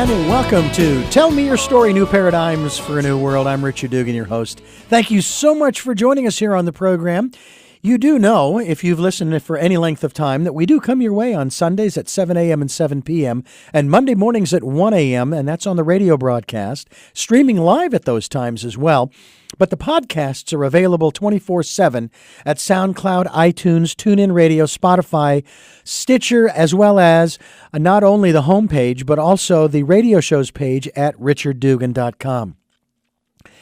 and welcome to Tell Me Your Story, New Paradigms for a New World. I'm Richard Dugan, your host. Thank you so much for joining us here on the program. You do know, if you've listened for any length of time, that we do come your way on Sundays at 7 a.m. and 7 p.m. and Monday mornings at 1 a.m., and that's on the radio broadcast, streaming live at those times as well. But the podcasts are available 24/7 at SoundCloud, iTunes, TuneIn Radio, Spotify, Stitcher, as well as not only the homepage, but also the radio shows page at richarddugan.com.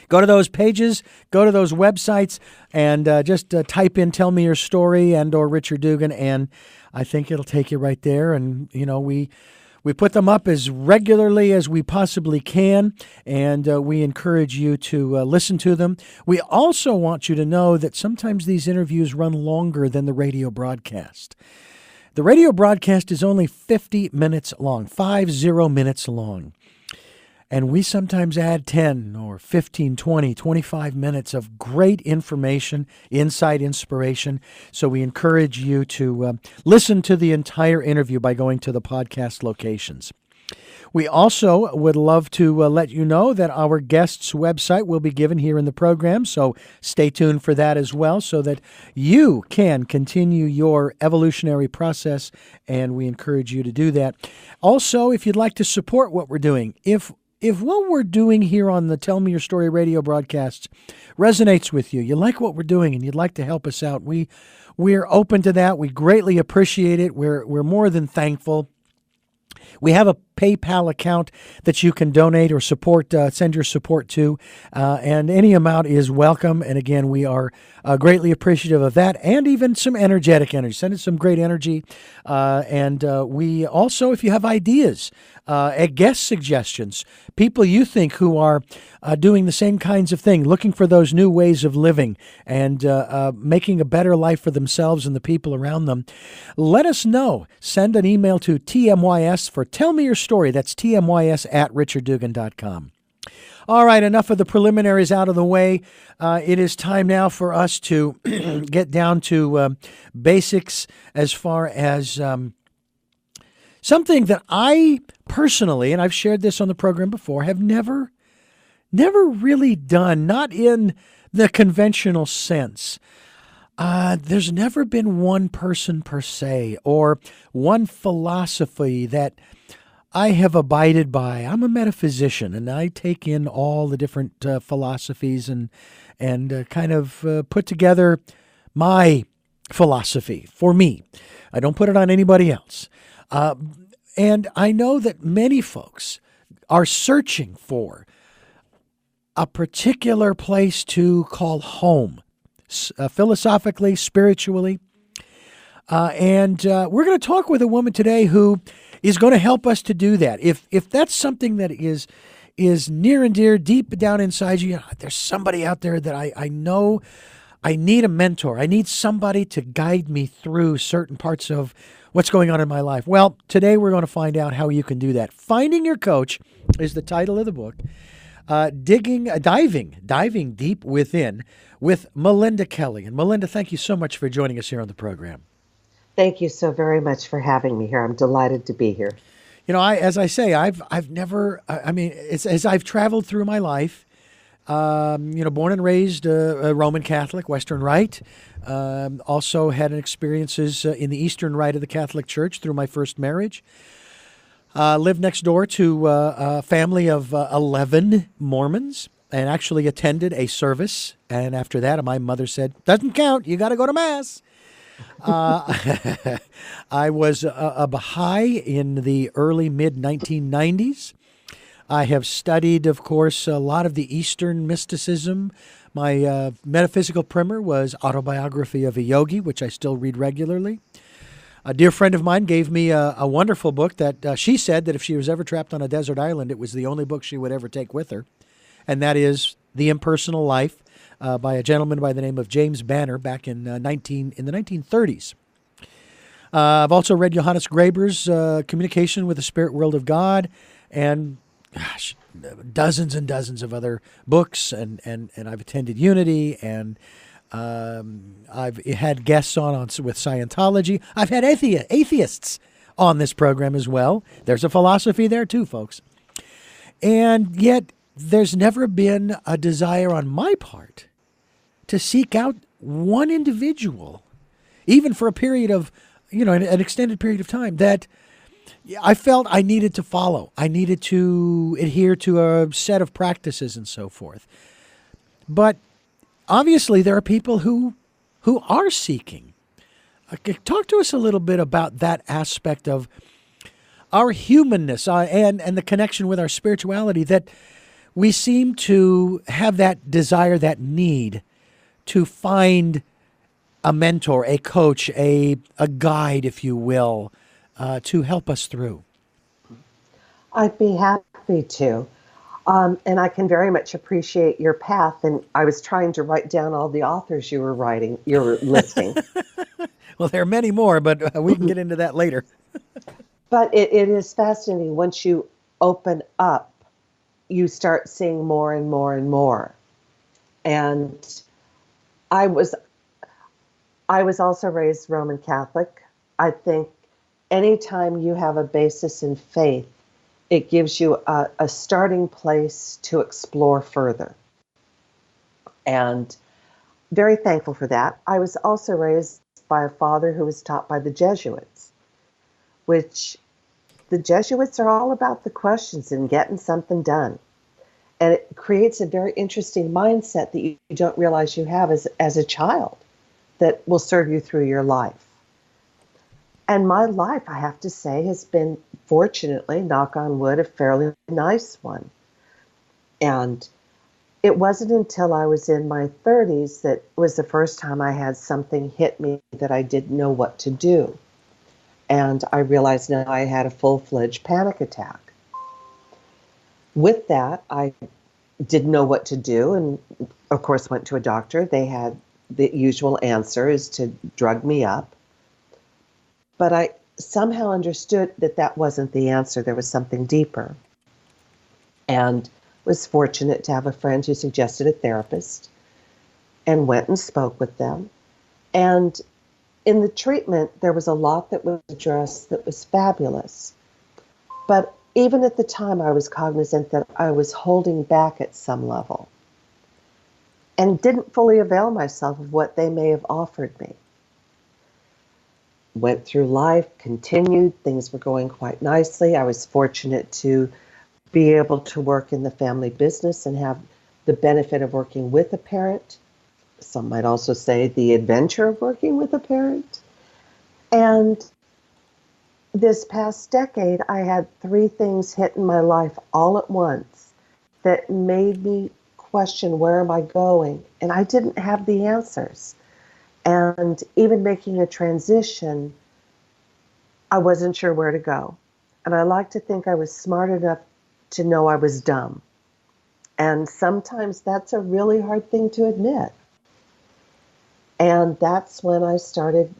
Go to those pages, go to those websites, and just type in Tell Me Your Story and or Richard Dugan, and I think it'll take you right there. And, you know, we put them up as regularly as we possibly can, and we encourage you to listen to them. We also want you to know that sometimes these interviews run longer than the radio broadcast. The radio broadcast is only 50 minutes long, 50 minutes long. And we sometimes add 10 or 15, 20, 25 minutes of great information, insight, inspiration. So we encourage you to listen to the entire interview by going to the podcast locations. We also would love to let you know that our guest's website will be given here in the program, so stay tuned for that as well so that you can continue your evolutionary process, and we encourage you to do that. Also, if you'd like to support what we're doing, if what we're doing here on the Tell Me Your Story radio broadcasts resonates with you, you like what we're doing and you'd like to help us out, we're open to that. We greatly appreciate it. We're more than thankful. We have a PayPal account that you can donate or support, send your support to, and any amount is welcome. And again, we are greatly appreciative of that, and even some energetic energy. Send us some great energy. And we also, if you have ideas, guest suggestions, people you think who are doing the same kinds of thing, looking for those new ways of living and making a better life for themselves and the people around them, let us know. Send an email to TMYS for Tell Me Your Story. That's TMYS at richarddugan.com. All right, enough of the preliminaries out of the way. It is time now for us to get down to basics as far as something that I personally, and I've shared this on the program before, have never really done, not in the conventional sense. There's never been one person per se or one philosophy that I have abided by. I'm a metaphysician, and I take in all the different philosophies and kind of put together my philosophy for me. I don't put it on anybody else. And I know that many folks are searching for a particular place to call home, philosophically, spiritually. And we're going to talk with a woman today who is going to help us to do that. If that's something that is near and dear, deep down inside you, there's somebody out there that I know I need a mentor. I need somebody to guide me through certain parts of what's going on in my life. Well, today we're going to find out how you can do that. Finding Your Coach is the title of the book. Diving deep within with Melinda Kelly. And Melinda, thank you so much for joining us here on the program. Thank you so very much for having me here. I'm delighted to be here. You know, as I say, I've never, it's as I've traveled through my life, born and raised a Roman Catholic, Western Rite. Also had experiences in the Eastern Rite of the Catholic Church through my first marriage. Lived next door to a family of 11 Mormons and actually attended a service. And after that, my mother said, "Doesn't count. You got to go to Mass." I was a Baha'i in the early mid-1990s. I have studied, of course, a lot of the Eastern mysticism. My metaphysical primer was Autobiography of a Yogi, which I still read regularly. A dear friend of mine gave me a wonderful book that she said that if she was ever trapped on a desert island, it was the only book she would ever take with her, and that is The Impersonal Life by a gentleman by the name of James Banner back in the 1930s. I've also read Johannes Graeber's Communication with the Spirit World of God, and dozens and dozens of other books, and I've attended Unity, and I've had guests on with Scientology. I've had atheists on this program as well. There's a philosophy there too, folks. And yet there's never been a desire on my part to seek out one individual, even for a period of, an extended period of time, that I felt I needed to follow. I needed to adhere to a set of practices and so forth. But obviously there are people who are seeking. Talk to us a little bit about that aspect of our humanness and the connection with our spirituality, that we seem to have that desire, that need to find a mentor, a coach, a guide, if you will, to help us through. I'd be happy to. And I can very much appreciate your path. And I was trying to write down all the authors you were listing. Well, there are many more, but we can get into that later. But it is fascinating. Once you open up, you start seeing more and more and more. And I was also raised Roman Catholic. I think anytime you have a basis in faith, it gives you a starting place to explore further. And very thankful for that. I was also raised by a father who was taught by the Jesuits, which the Jesuits are all about the questions and getting something done. And it creates a very interesting mindset that you don't realize you have as a child that will serve you through your life. And my life, I have to say, has been, fortunately, knock on wood, a fairly nice one. And it wasn't until I was in my 30s that was the first time I had something hit me that I didn't know what to do. And I realized now I had a full-fledged panic attack. With that, I didn't know what to do, and of course went to a doctor. They had the usual answer, is to drug me up. But I somehow understood that that wasn't the answer. There was something deeper. And was fortunate to have a friend who suggested a therapist, and went and spoke with them. And in the treatment, there was a lot that was addressed that was fabulous. But even at the time, I was cognizant that I was holding back at some level and didn't fully avail myself of what they may have offered me. Went through life, continued, things were going quite nicely. I was fortunate to be able to work in the family business and have the benefit of working with a parent. Some might also say the adventure of working with a parent. And this past decade, I had 3 things hit in my life all at once that made me question, where am I going? And I didn't have the answers. And even making a transition, I wasn't sure where to go. And I like to think I was smart enough to know I was dumb. And sometimes that's a really hard thing to admit. And that's when I started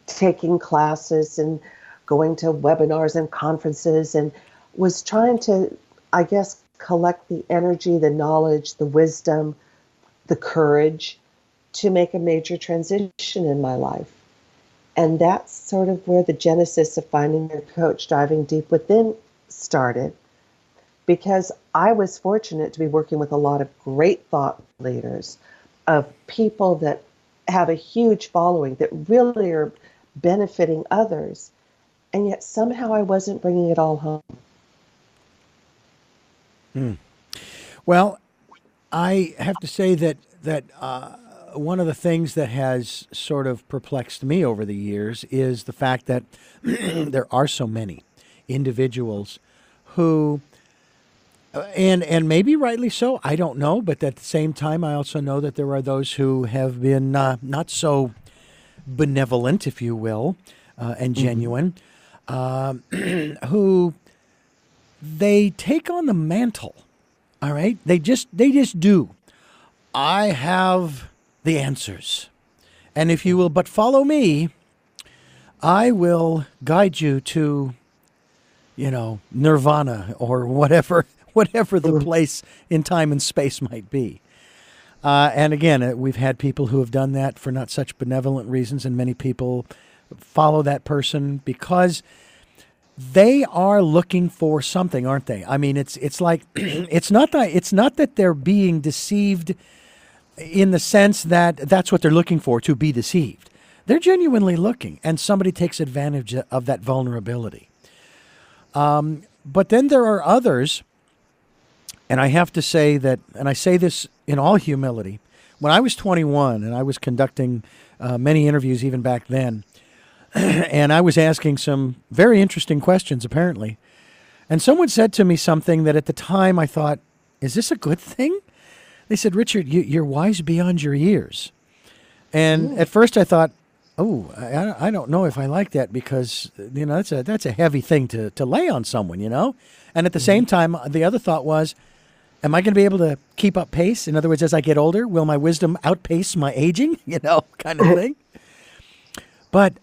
taking classes and going to webinars and conferences, and was trying to, I guess, collect the energy, the knowledge, the wisdom, the courage to make a major transition in my life. And that's sort of where the genesis of finding your coach, diving deep within, started, because I was fortunate to be working with a lot of great thought leaders, of people that have a huge following, that really are benefiting others. And yet somehow I wasn't bringing it all home. Well, I have to say that one of the things that has sort of perplexed me over the years is the fact that there are so many individuals who, and maybe rightly so, I don't know, but at the same time, I also know that there are those who have been not so benevolent, if you will, and genuine, who they take on the mantle. All right, they just do. I have the answers, and if you will but follow me, I will guide you to, nirvana or whatever the place in time and space might be. And again, we've had people who have done that for not such benevolent reasons, and many people follow that person because they are looking for something, aren't they? I mean, it's like it's not that they're being deceived in the sense that that's what they're looking for, to be deceived. They're genuinely looking, and somebody takes advantage of that vulnerability. But then there are others, and I have to say that, and I say this in all humility, when I was 21 and I was conducting many interviews even back then, and I was asking some very interesting questions, apparently. And someone said to me something that at the time I thought, is this a good thing? They said, Richard, you're wise beyond your years. And at first I thought, I don't know if I like that, because, that's a heavy thing to lay on someone, And at the same time, the other thought was, am I going to be able to keep up pace? In other words, as I get older, will my wisdom outpace my aging? Kind of thing. But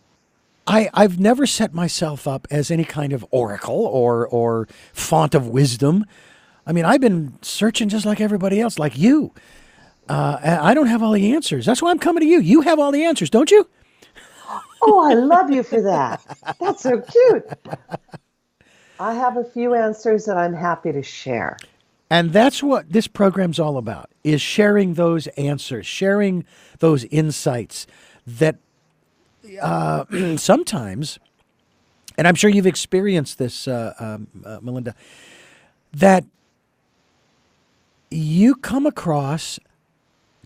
I've never set myself up as any kind of oracle or font of wisdom. I mean, I've been searching just like everybody else, like you. I don't have all the answers. That's why I'm coming to you. You have all the answers, don't you? Oh, I love you for that. That's so cute. I have a few answers that I'm happy to share. And that's what this program's all about, is sharing those answers, sharing those insights that sometimes, and I'm sure you've experienced this, Melinda, that you come across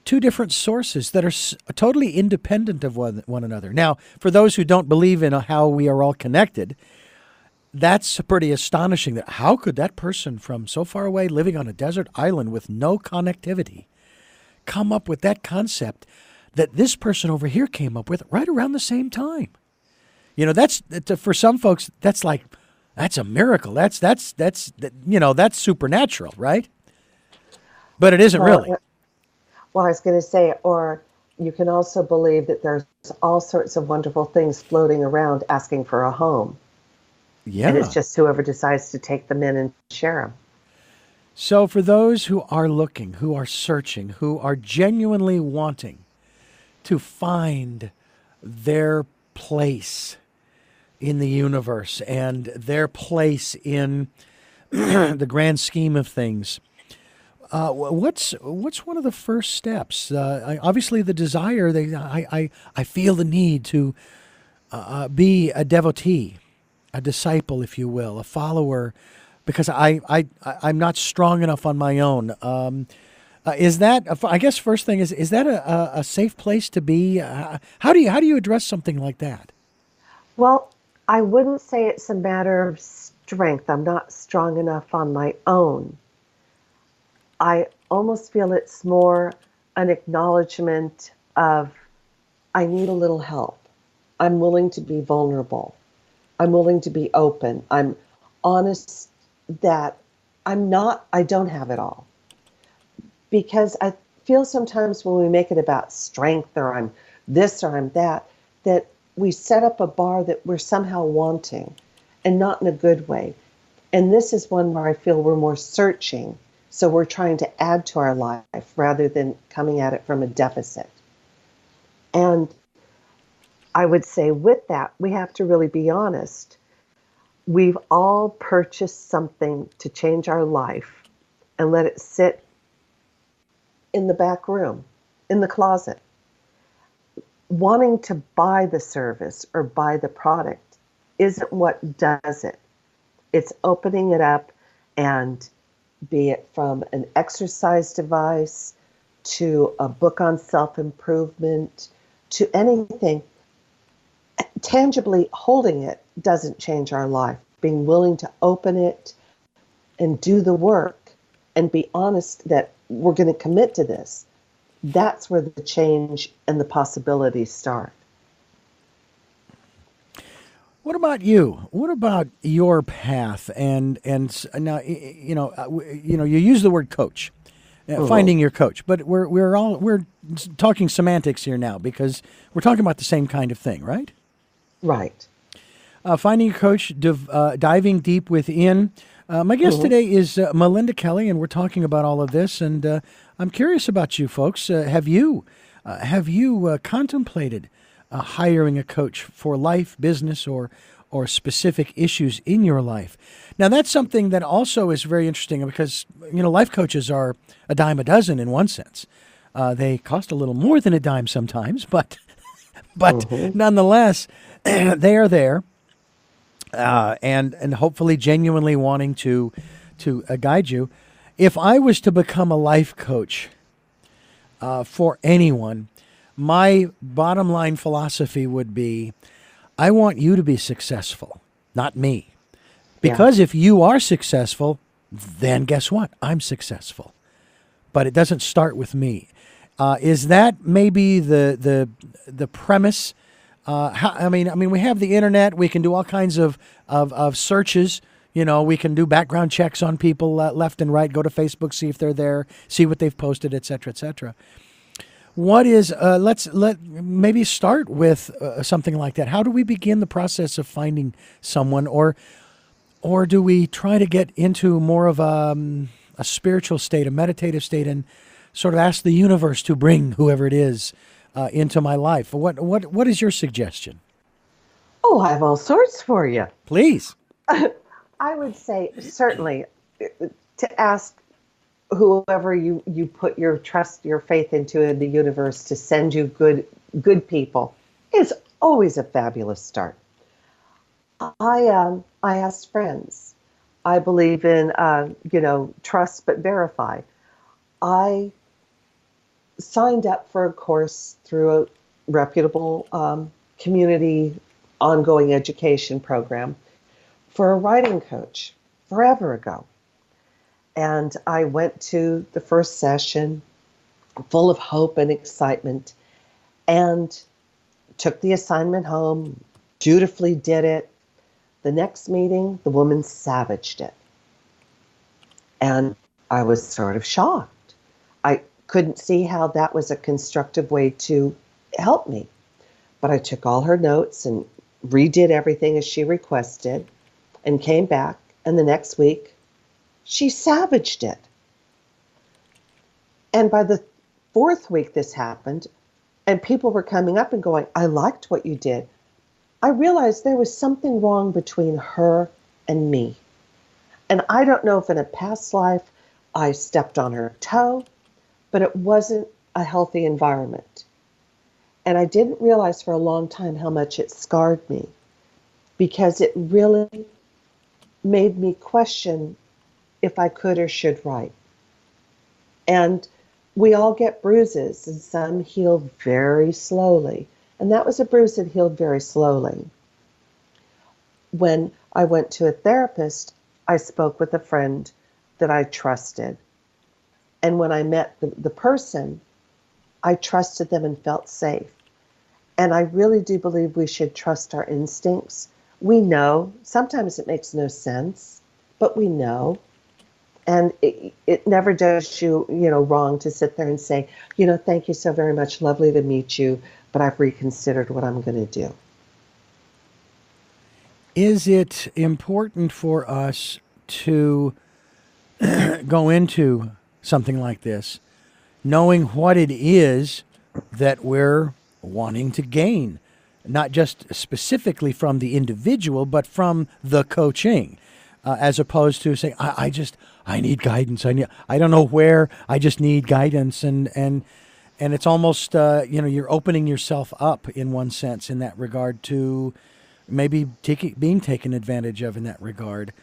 two different sources that are totally independent of one another. Now, for those who don't believe in how we are all connected, that's pretty astonishing. That how could that person from so far away, living on a desert island with no connectivity, come up with that concept that this person over here came up with right around the same time? That's for some folks, that's a miracle. That's supernatural, right? But it isn't really. Well, I was going to say, or you can also believe that there's all sorts of wonderful things floating around asking for a home. Yeah. And it's just whoever decides to take them in and share them. So for those who are looking, who are searching, who are genuinely wanting to find their place in the universe and their place in the grand scheme of things, what's one of the first steps? Obviously, the desire. I feel the need to be a devotee, a disciple, if you will, a follower, because I'm not strong enough on my own. Is that, I guess, first thing is that a safe place to be? How do you address something like that? Well, I wouldn't say it's a matter of strength. I'm not strong enough on my own. I almost feel it's more an acknowledgement of, I need a little help. I'm willing to be vulnerable. I'm willing to be open. I'm honest that I don't have it all. Because I feel sometimes when we make it about strength, or I'm this or I'm that we set up a bar that we're somehow wanting, and not in a good way. And this is one where I feel we're more searching. So we're trying to add to our life rather than coming at it from a deficit. And I would say with that, we have to really be honest. We've all purchased something to change our life and let it sit in the back room, in the closet. Wanting to buy the service or buy the product isn't what does it. It's opening it up, and be it from an exercise device to a book on self-improvement to anything, tangibly holding it doesn't change our life. Being willing to open it and do the work and be honest that we're going to commit to this, that's where the change and the possibilities start. What about you? What about your path? And now you use the word coach, finding your coach. But we're talking semantics here now, because we're talking about the same kind of thing, right? Right. Finding your coach, diving deep within. My guest today is Melinda Kelly, and we're talking about all of this. And I'm curious about you folks. Have you contemplated hiring a coach for life, business, or or specific issues in your life. Now, that's something that also is very interesting because, life coaches are a dime a dozen in one sense. They cost a little more than a dime sometimes, but nonetheless, they are there, and hopefully genuinely wanting to guide you. If I was to become a life coach for anyone, my bottom line philosophy would be, I want you to be successful, not me. Because if you are successful, then guess what? I'm successful. But it doesn't start with me. Is that maybe the premise? I mean, we have the internet. We can do all kinds of searches. We can do background checks on people left and right. Go to Facebook, see if they're there, see what they've posted, et cetera, et cetera. What is? Let maybe start with something like that. How do we begin the process of finding someone, or do we try to get into more of a spiritual state, a meditative state, and sort of ask the universe to bring whoever it is into my life? What is your suggestion? Oh, I have all sorts for you. Please. I would say certainly to ask whoever you put your trust, your faith into in the universe to send you good people is always a fabulous start. I asked friends. I believe in trust but verify. I signed up for a course through a reputable community ongoing education program for a writing coach forever ago. And I went to the first session full of hope and excitement and took the assignment home, dutifully did it. The next meeting, the woman savaged it. And I was sort of shocked. I couldn't see how that was a constructive way to help me. But I took all her notes and redid everything as she requested and came back. And the next week, she savaged it. And by the fourth week this happened, and people were coming up and going, I liked what you did. I realized there was something wrong between her and me. And I don't know if in a past life I stepped on her toe, but it wasn't a healthy environment. And I didn't realize for a long time how much it scarred me, because it really made me question if I could or should write. And we all get bruises, and some heal very slowly. And that was a bruise that healed very slowly. When I went to a therapist, I spoke with a friend that I trusted. And when I met the person, I trusted them and felt safe. And I really do believe we should trust our instincts. We know, sometimes it makes no sense, but we know. And it never does you wrong to sit there and say, thank you so very much, lovely to meet you, but I've reconsidered what I'm going to do. Is it important for us to go into something like this, knowing what it is that we're wanting to gain, not just specifically from the individual, but from the coaching? As opposed to saying, I need guidance. I don't know where. I just need guidance, and it's almost you're opening yourself up in one sense in that regard to maybe being taken advantage of in that regard.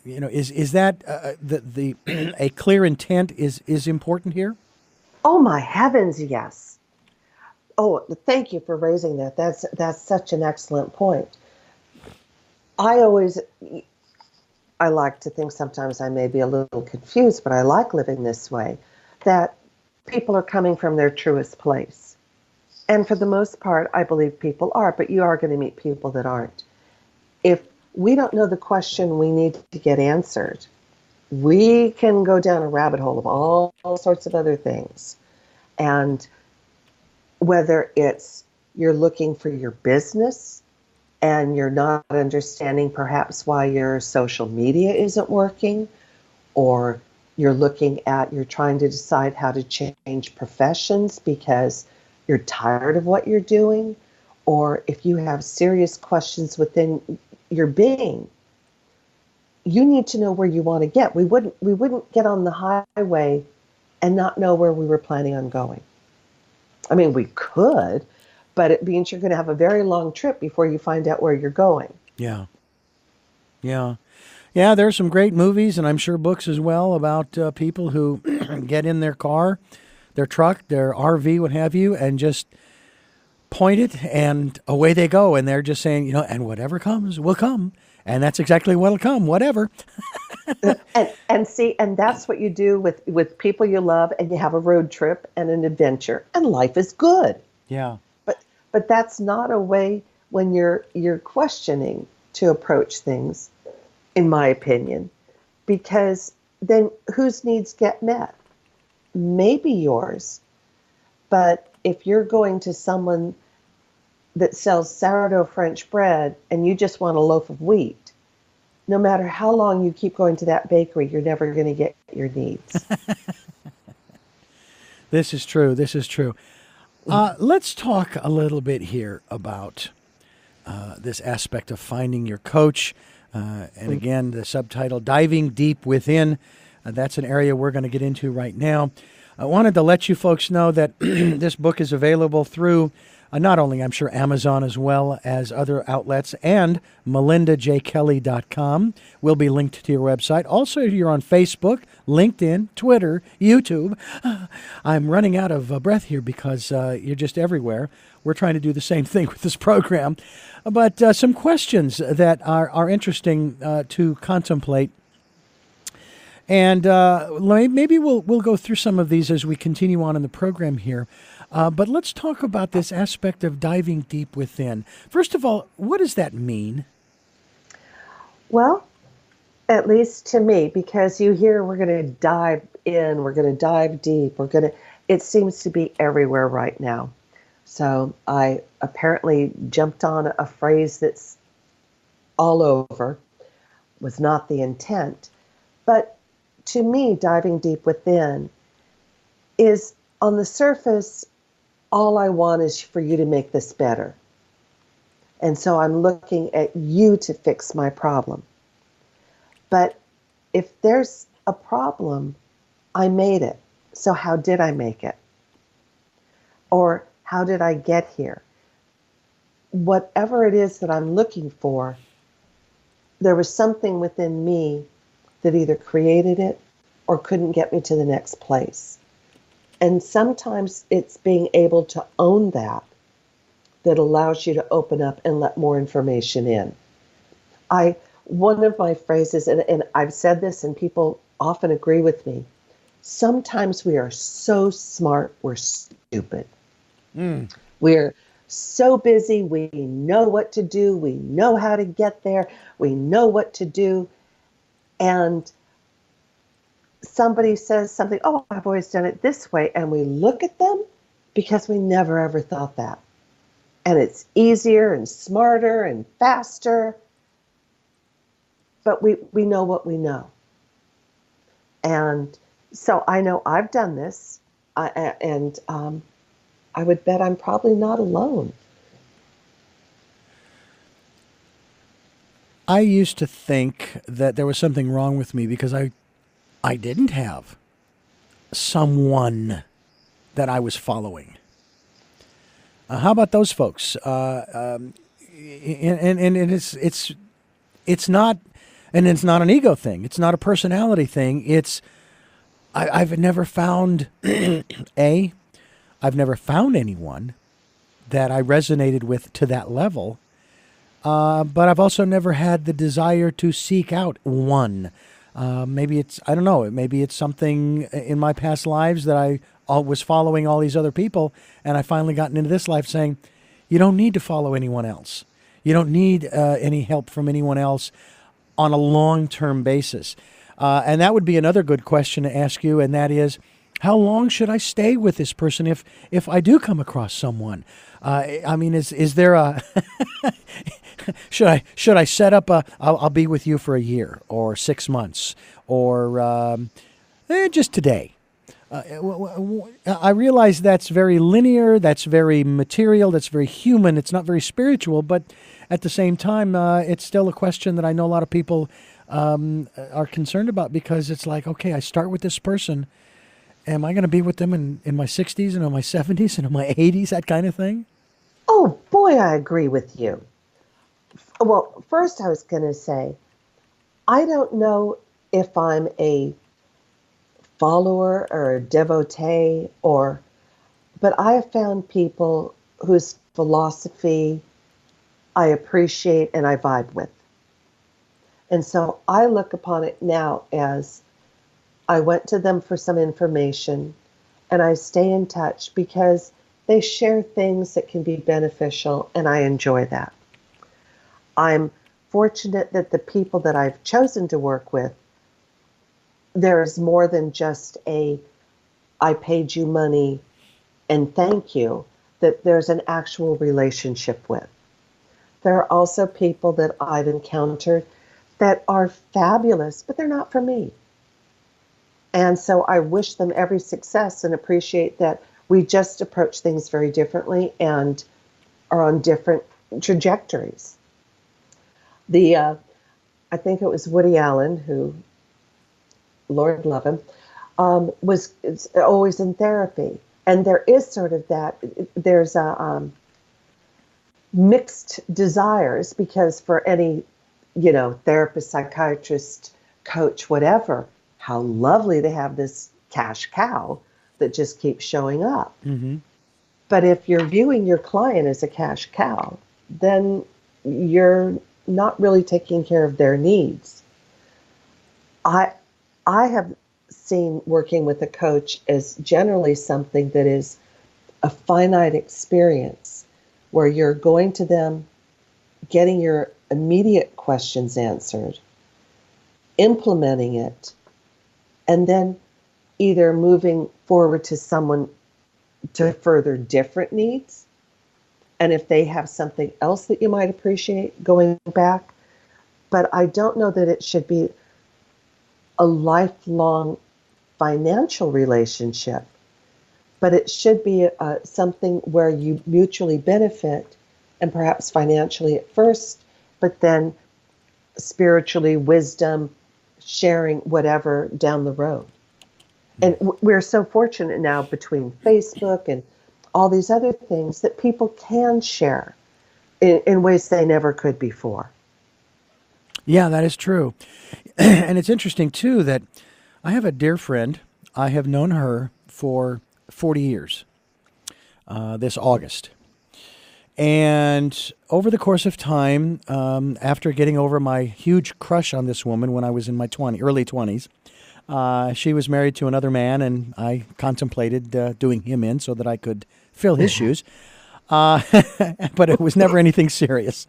Is that the a clear intent is important here? Oh my heavens, yes. Oh, thank you for raising that. That's such an excellent point. I like to think sometimes I may be a little confused, but I like living this way, that people are coming from their truest place. And for the most part, I believe people are, but you are going to meet people that aren't. If we don't know the question we need to get answered, we can go down a rabbit hole of all sorts of other things. And whether it's you're looking for your business, and you're not understanding perhaps why your social media isn't working, or you're trying to decide how to change professions because you're tired of what you're doing, or if you have serious questions within your being, you need to know where you want to get. We wouldn't get on the highway and not know where we were planning on going. I mean, we could, but it means you're going to have a very long trip before you find out where you're going. Yeah. Yeah. Yeah, there's some great movies, and I'm sure books as well, about people who get in their car, their truck, their RV, what have you, and just point it, and away they go. And they're just saying, and whatever comes will come. And that's exactly what'll come, whatever. and that's what you do with people you love, and you have a road trip and an adventure, and life is good. Yeah. But that's not a way when you're questioning to approach things, in my opinion, because then whose needs get met? Maybe yours, but if you're going to someone that sells sourdough French bread and you just want a loaf of wheat, no matter how long you keep going to that bakery, you're never going to get your needs. This is true. This is true. Let's talk a little bit here about this aspect of finding your coach. And again, the subtitle, Diving Deep Within. That's an area we're going to get into right now. I wanted to let you folks know that this book is available through not only, I'm sure, Amazon as well as other outlets, and MelindaJKelly.com will be linked to your website. Also, you're on Facebook, LinkedIn, Twitter, YouTube. I'm running out of breath here because you're just everywhere. We're trying to do the same thing with this program. But some questions that are interesting to contemplate. And maybe we'll go through some of these as we continue on in the program here. But let's talk about this aspect of diving deep within. First of all, what does that mean? Well, at least to me, because you hear we're going to dive in, we're going to dive deep, it seems to be everywhere right now. So I apparently jumped on a phrase that's all over, was not the intent. But to me, diving deep within is, on the surface, all I want is for you to make this better. And so I'm looking at you to fix my problem. But if there's a problem, I made it. So how did I make it? Or how did I get here? Whatever it is that I'm looking for, there was something within me that either created it or couldn't get me to the next place. And sometimes it's being able to own that allows you to open up and let more information in. One of my phrases, and I've said this and people often agree with me, sometimes we are so smart, we're stupid. We're so busy, we know what to do, we know how to get there, we know what to do, and somebody says something, oh, I've always done it this way, and we look at them because we never ever thought that. And it's easier and smarter and faster, but we know what we know. And so I know I've done this, and I would bet I'm probably not alone. I used to think that there was something wrong with me because I didn't have someone that I was following. How about those folks? And it's not an ego thing. It's not a personality thing. I've never found I've never found anyone that I resonated with to that level. But I've also never had the desire to seek out one. Maybe I don't know, maybe it's something in my past lives that I was following all these other people, and I finally gotten into this life saying, you don't need to follow anyone else. You don't need any help from anyone else on a long-term basis. And that would be another good question to ask you, and that is, how long should I stay with this person if I do come across someone? I mean, is there a should I set up I'll be with you for a year or 6 months or just today? I realize that's very linear, that's very material, that's very human. It's not very spiritual, but at the same time, it's still a question that I know a lot of people are concerned about, because it's like, okay, I start with this person. Am I going to be with them in my 60s and in my 70s and in my 80s, that kind of thing? Oh, boy, I agree with you. Well, first I was going to say, I don't know if I'm a follower or a devotee but I have found people whose philosophy I appreciate and I vibe with. And so I look upon it now as I went to them for some information and I stay in touch because they share things that can be beneficial and I enjoy that. I'm fortunate that the people that I've chosen to work with, there is more than just I paid you money and thank you, that there's an actual relationship with. There are also people that I've encountered that are fabulous, but they're not for me. And so I wish them every success and appreciate that we just approach things very differently and are on different trajectories. I think it was Woody Allen, who, Lord love him, was always in therapy. And there is sort of that, there's a mixed desires, because for any, therapist, psychiatrist, coach, whatever, how lovely to have this cash cow that just keeps showing up. Mm-hmm. But if you're viewing your client as a cash cow, then you're not really taking care of their needs. I have seen working with a coach as generally something that is a finite experience where you're going to them, getting your immediate questions answered, implementing it, and then either moving forward to someone to further different needs. And if they have something else that you might appreciate, going back. But I don't know that it should be a lifelong financial relationship, but it should be something where you mutually benefit, and perhaps financially at first, but then spiritually, wisdom, sharing, whatever down the road. And we're so fortunate now between Facebook and all these other things that people can share in ways they never could before. Yeah, that is true. And it's interesting, too, that I have a dear friend. I have known her for 40 years this August. And over the course of time, after getting over my huge crush on this woman when I was in my early 20s, she was married to another man, and I contemplated doing him in so that I could fill his shoes. But it was never anything serious.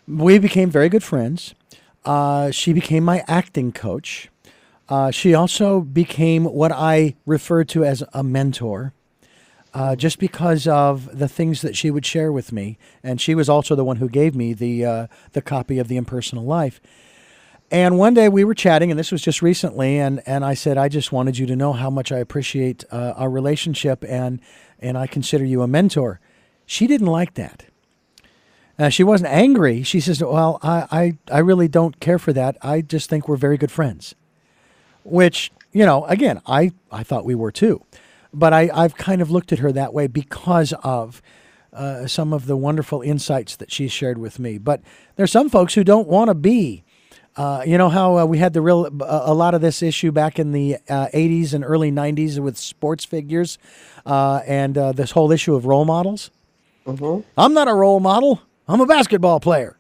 We became very good friends. She became my acting coach. She also became what I refer to as a mentor, just because of the things that she would share with me. And she was also the one who gave me the copy of The Impersonal Life. And one day we were chatting, and this was just recently, and I said, I just wanted you to know how much I appreciate our relationship, and I consider you a mentor. She didn't like that. She wasn't angry. She says, well, I really don't care for that. I just think we're very good friends. Which, again, I thought we were too. But I've kind of looked at her that way because of some of the wonderful insights that she shared with me. But there's some folks who don't want to be. You know how we had a lot of this issue back in the 80s and early 90s with sports figures and this whole issue of role models? Mm-hmm. I'm not a role model. I'm a basketball player.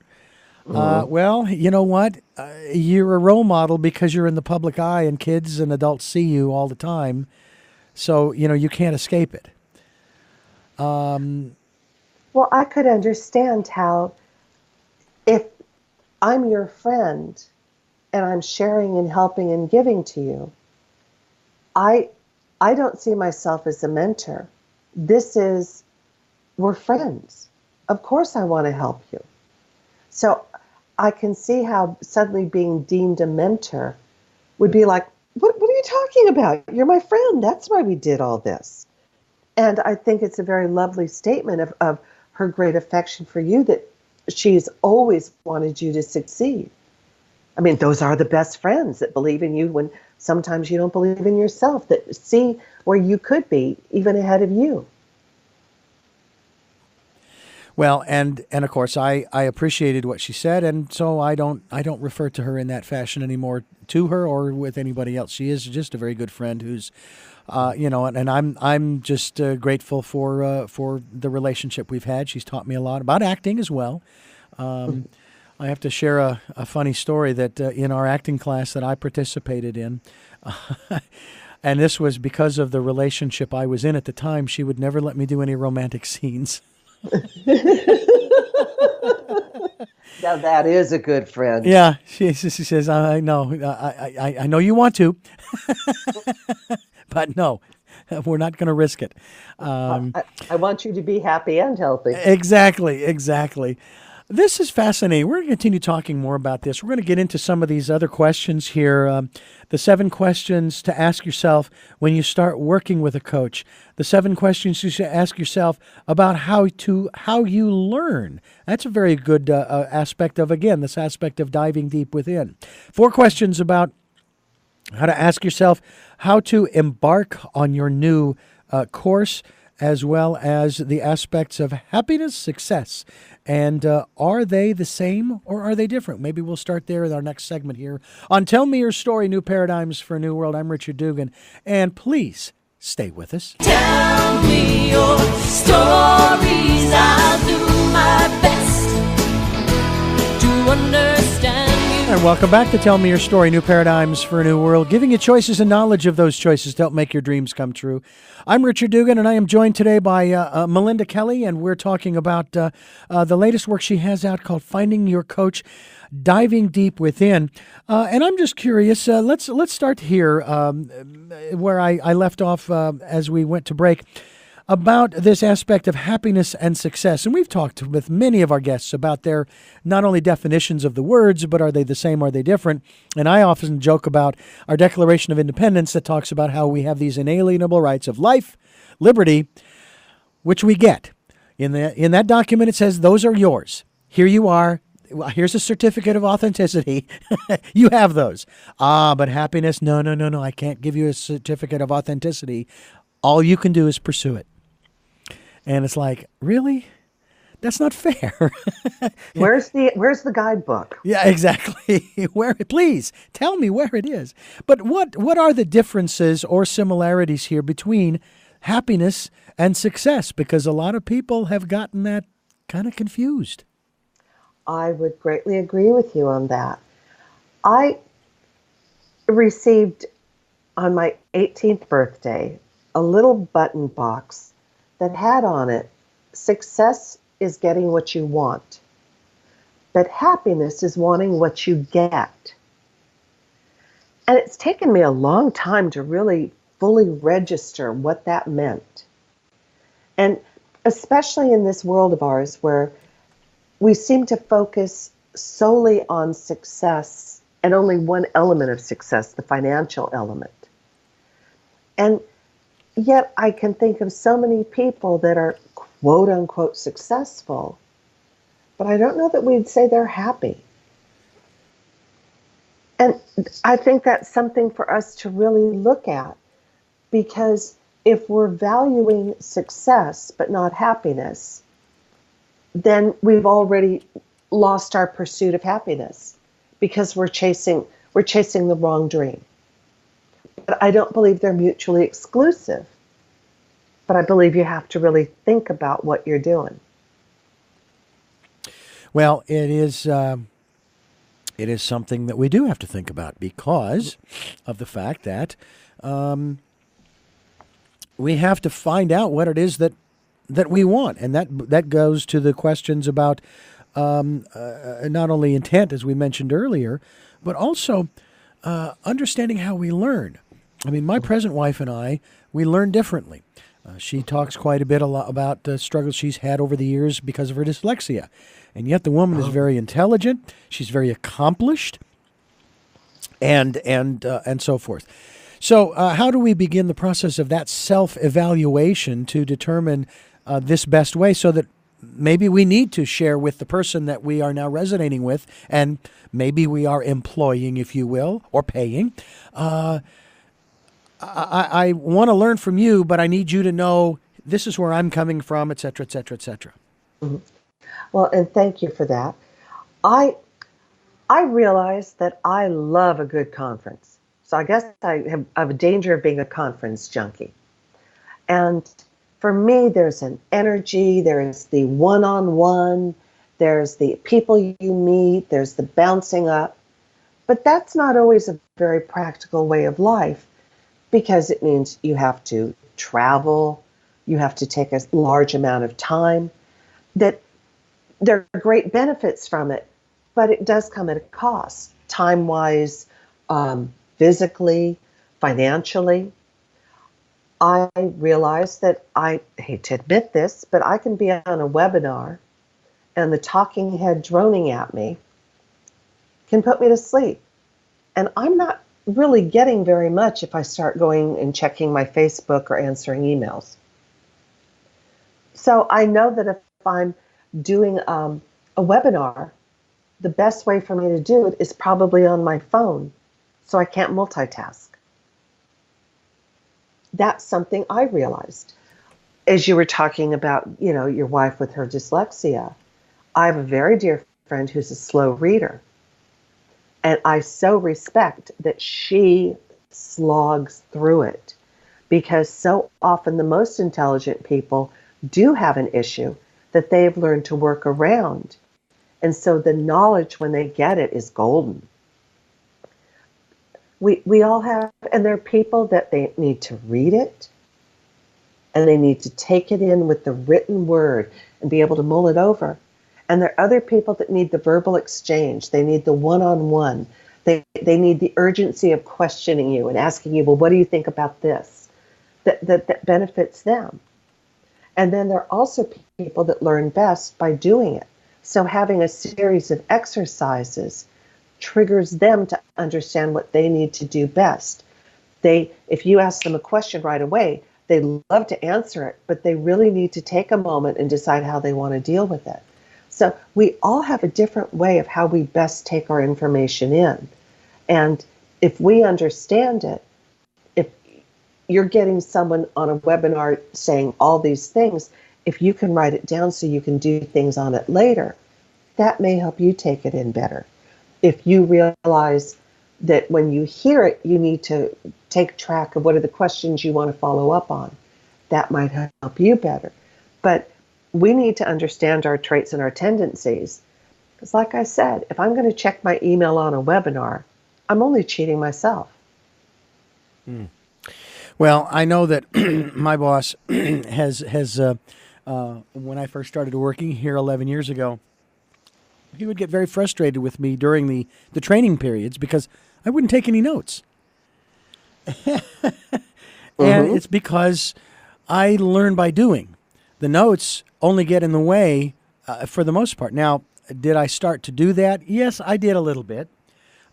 Mm-hmm. Well, you know what? You're a role model because you're in the public eye and kids and adults see you all the time. So, you can't escape it. Well, I could understand how, if I'm your friend and I'm sharing and helping and giving to you, I don't see myself as a mentor. We're friends. Of course I want to help you. So I can see how suddenly being deemed a mentor would be like, what are you talking about? You're my friend. That's why we did all this. And I think it's a very lovely statement of her great affection for you, that she's always wanted you to succeed. I mean, those are the best friends that believe in you when sometimes you don't believe in yourself, that see where you could be even ahead of you. Well, and of course, I appreciated what she said, and so I don't refer to her in that fashion anymore, to her or with anybody else. She is just a very good friend who's, and I'm just grateful for the relationship we've had. She's taught me a lot about acting as well. I have to share a funny story that in our acting class that I participated in, and this was because of the relationship I was in at the time. She would never let me do any romantic scenes. Now that is a good friend. Yeah, she says, I know you want to, but no, we're not going to risk it. I want you to be happy and healthy. Exactly. This is fascinating. We're going to continue talking more about this. We're going to get into some of these other questions here. The 7 questions to ask yourself when you start working with a coach. The 7 questions you should ask yourself about how you learn. That's a very good aspect of, again, this aspect of diving deep within. 4 questions about how to ask yourself how to embark on your new course, as well as the aspects of happiness, success. And are they the same or are they different? Maybe we'll start there in our next segment here on Tell Me Your Story, New Paradigms for a New World. I'm Richard Dugan, and please stay with us. Tell me your stories. I'll do my best to understand you. And welcome back to Tell Me Your Story, New Paradigms for a New World, giving you choices and knowledge of those choices to help make your dreams come true. I'm Richard Dugan, and I am joined today by Melinda Kelly, and we're talking about the latest work she has out called Finding Your Coach, Diving Deep Within. And I'm just curious, let's start here where I left off as we went to break, about this aspect of happiness and success. And we've talked with many of our guests about their not only definitions of the words, but are they the same, are they different? And I often joke about our Declaration of Independence that talks about how we have these inalienable rights of life, liberty, which we get. In that document, it says, those are yours. Here you are. Here's a certificate of authenticity. You have those. But happiness, no. I can't give you a certificate of authenticity. All you can do is pursue it. And it's like, really? That's not fair. Where's the guidebook? Yeah, exactly. Please tell me where it is. But what are the differences or similarities here between happiness and success? Because a lot of people have gotten that kind of confused. I would greatly agree with you on that. I received on my 18th birthday a little button box that had on it, success is getting what you want, but happiness is wanting what you get. And it's taken me a long time to really fully register what that meant. And especially in this world of ours where we seem to focus solely on success and only one element of success, the financial element. And yet I can think of so many people that are quote unquote successful, but I don't know that we'd say they're happy. And I think that's something for us to really look at, because if we're valuing success but not happiness, then we've already lost our pursuit of happiness because we're chasing the wrong dream. But I don't believe they're mutually exclusive. But I believe you have to really think about what you're doing. Well, it is something that we do have to think about because of the fact that we have to find out what it is that we want, and that goes to the questions about not only intent, as we mentioned earlier, but also understanding how we learn. I mean, my present wife and I, we learn differently. She talks quite a bit about the struggles she's had over the years because of her dyslexia. And yet the woman is very intelligent. She's very accomplished and so forth. So how do we begin the process of that self-evaluation to determine this best way so that maybe we need to share with the person that we are now resonating with, and maybe we are employing, if you will, or paying. I want to learn from you, but I need you to know this is where I'm coming from, et cetera, et cetera, et cetera. Mm-hmm. Well, and thank you for that. I realize that I love a good conference. So I guess I have a danger of being a conference junkie. And for me, there's an energy, there's the one-on-one, there's the people you meet, there's the bouncing up. But that's not always a very practical way of life, because it means you have to travel, you have to take a large amount of time. That there are great benefits from it, but it does come at a cost, time-wise, physically, financially. I realize that I hate to admit this, but I can be on a webinar and the talking head droning at me can put me to sleep. And I'm not really getting very much if I start going and checking my Facebook or answering emails. So I know that if I'm doing a webinar, the best way for me to do it is probably on my phone, so I can't multitask. That's something I realized. As you were talking about, your wife with her dyslexia, I have a very dear friend who's a slow reader. And I so respect that she slogs through it, because so often the most intelligent people do have an issue that they've learned to work around. And so the knowledge when they get it is golden. We all have, and there are people that they need to read it and they need to take it in with the written word and be able to mull it over. And there are other people that need the verbal exchange. They need the one-on-one. They need the urgency of questioning you and asking you, well, what do you think about this? That benefits them. And then there are also people that learn best by doing it. So having a series of exercises triggers them to understand what they need to do best. If you ask them a question right away, they love to answer it, but they really need to take a moment and decide how they want to deal with it. So we all have a different way of how we best take our information in. And if we understand it, if you're getting someone on a webinar saying all these things, if you can write it down so you can do things on it later, that may help you take it in better. If you realize that when you hear it, you need to take track of what are the questions you want to follow up on, that might help you better. But we need to understand our traits and our tendencies. Because like I said, if I'm going to check my email on a webinar, I'm only cheating myself. Well, I know that my boss has when I first started working here 11 years ago, he would get very frustrated with me during the training periods because I wouldn't take any notes. And it's because I learn by doing. The notes only get in the way for the most part. Now, did I start to do that? Yes, I did a little bit.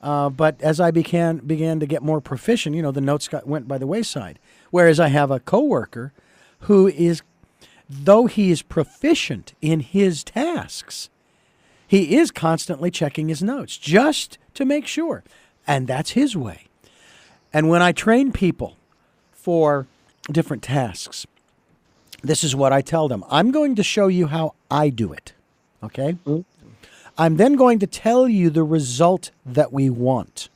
But as I began to get more proficient, the notes went by the wayside. Whereas I have a coworker who is, though he is proficient in his tasks, he is constantly checking his notes just to make sure. And that's his way. And when I train people for different tasks, this is what I tell them. I'm going to show you how I do it. Okay? I'm then going to tell you the result that we want.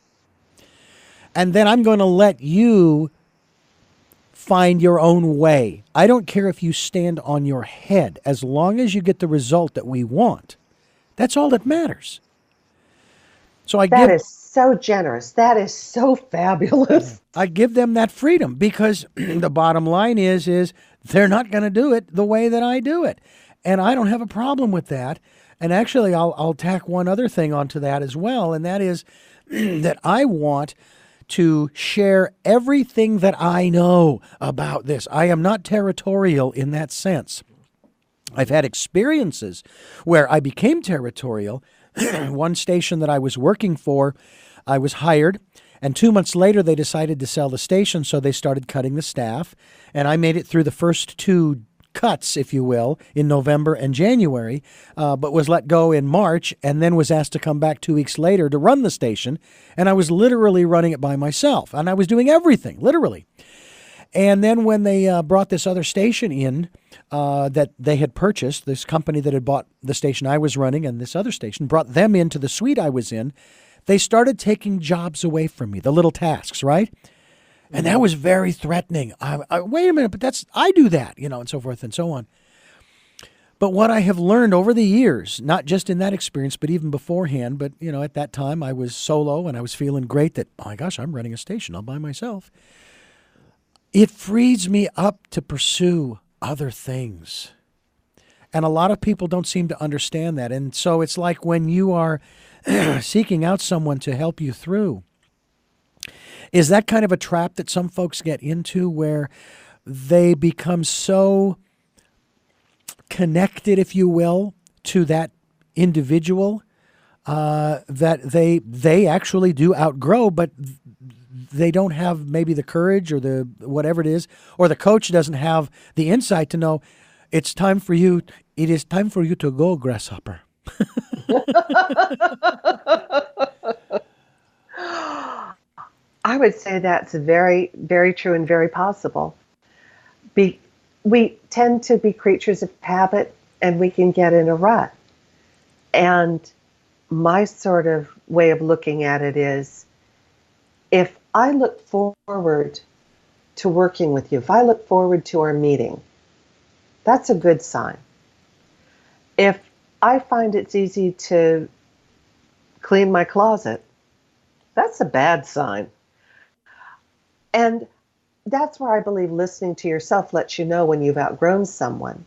And then I'm going to let you find your own way. I don't care if you stand on your head, as long as you get the result that we want. That's all that matters. So that is so generous. That is so fabulous. I give them that freedom because the bottom line is they're not going to do it the way that I do it. And I don't have a problem with that. And actually, I'll tack one other thing onto that as well, and that is that I want to share everything that I know about this. I am not territorial in that sense. I've had experiences where I became territorial. One station that I was working for, I was hired, And 2 months later, they decided to sell the station, so they started cutting the staff. And I made it through the first two cuts, if you will, in November and January, but was let go in March and then was asked to come back 2 weeks later to run the station. And I was literally running it by myself. And I was doing everything, literally. And then when they brought this other station in that they had purchased, this company that had bought the station I was running and this other station, brought them into the suite I was in, they started taking jobs away from me, the little tasks, right? And that was very threatening. Wait a minute, but I do that, and so forth and so on. But what I have learned over the years, not just in that experience, but even beforehand, but, at that time I was solo and I was feeling great that, oh my gosh, I'm running a station all by myself. It frees me up to pursue other things. And a lot of people don't seem to understand that. And so it's like when you are seeking out someone to help you through, is that kind of a trap that some folks get into where they become so connected, if you will, to that individual that they actually do outgrow, but they don't have maybe the courage or the whatever it is, or the coach doesn't have the insight to know it is time for you to go, grasshopper. I would say that's very, very true and very possible. We tend to be creatures of habit, and we can get in a rut. And my sort of way of looking at it is, if I look forward to working with you, if I look forward to our meeting, that's a good sign. If I find it's easy to clean my closet, that's a bad sign. And that's where I believe listening to yourself lets you know when you've outgrown someone.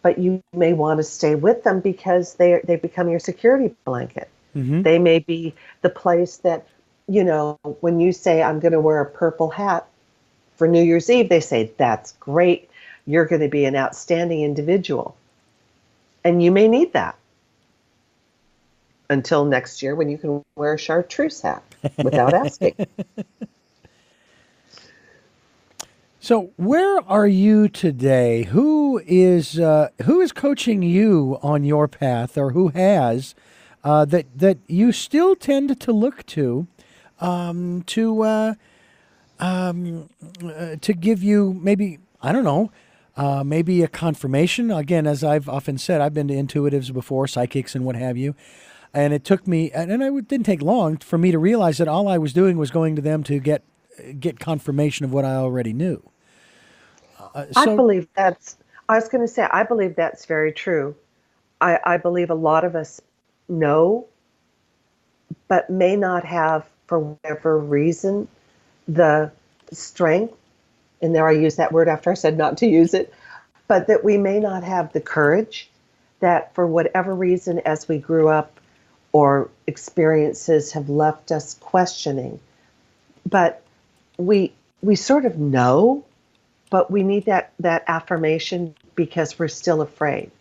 But you may want to stay with them because they become your security blanket. Mm-hmm. They may be the place that, when you say, I'm going to wear a purple hat for New Year's Eve, they say, that's great. You're going to be an outstanding individual. And you may need that until next year when you can wear a chartreuse hat without asking. So where are you today? Who is coaching you on your path, or who has that you still tend to look to give you maybe, I don't know, maybe a confirmation? Again, as I've often said, I've been to intuitives before, psychics and what have you. And it took me, and it didn't take long for me to realize that all I was doing was going to them to get confirmation of what I already knew. I believe I believe that's very true. I believe a lot of us know, but may not have, for whatever reason, the strength, and there I use that word after I said not to use it, but that we may not have the courage, that for whatever reason, as we grew up or experiences have left us questioning. But we sort of know, but we need that affirmation because we're still afraid.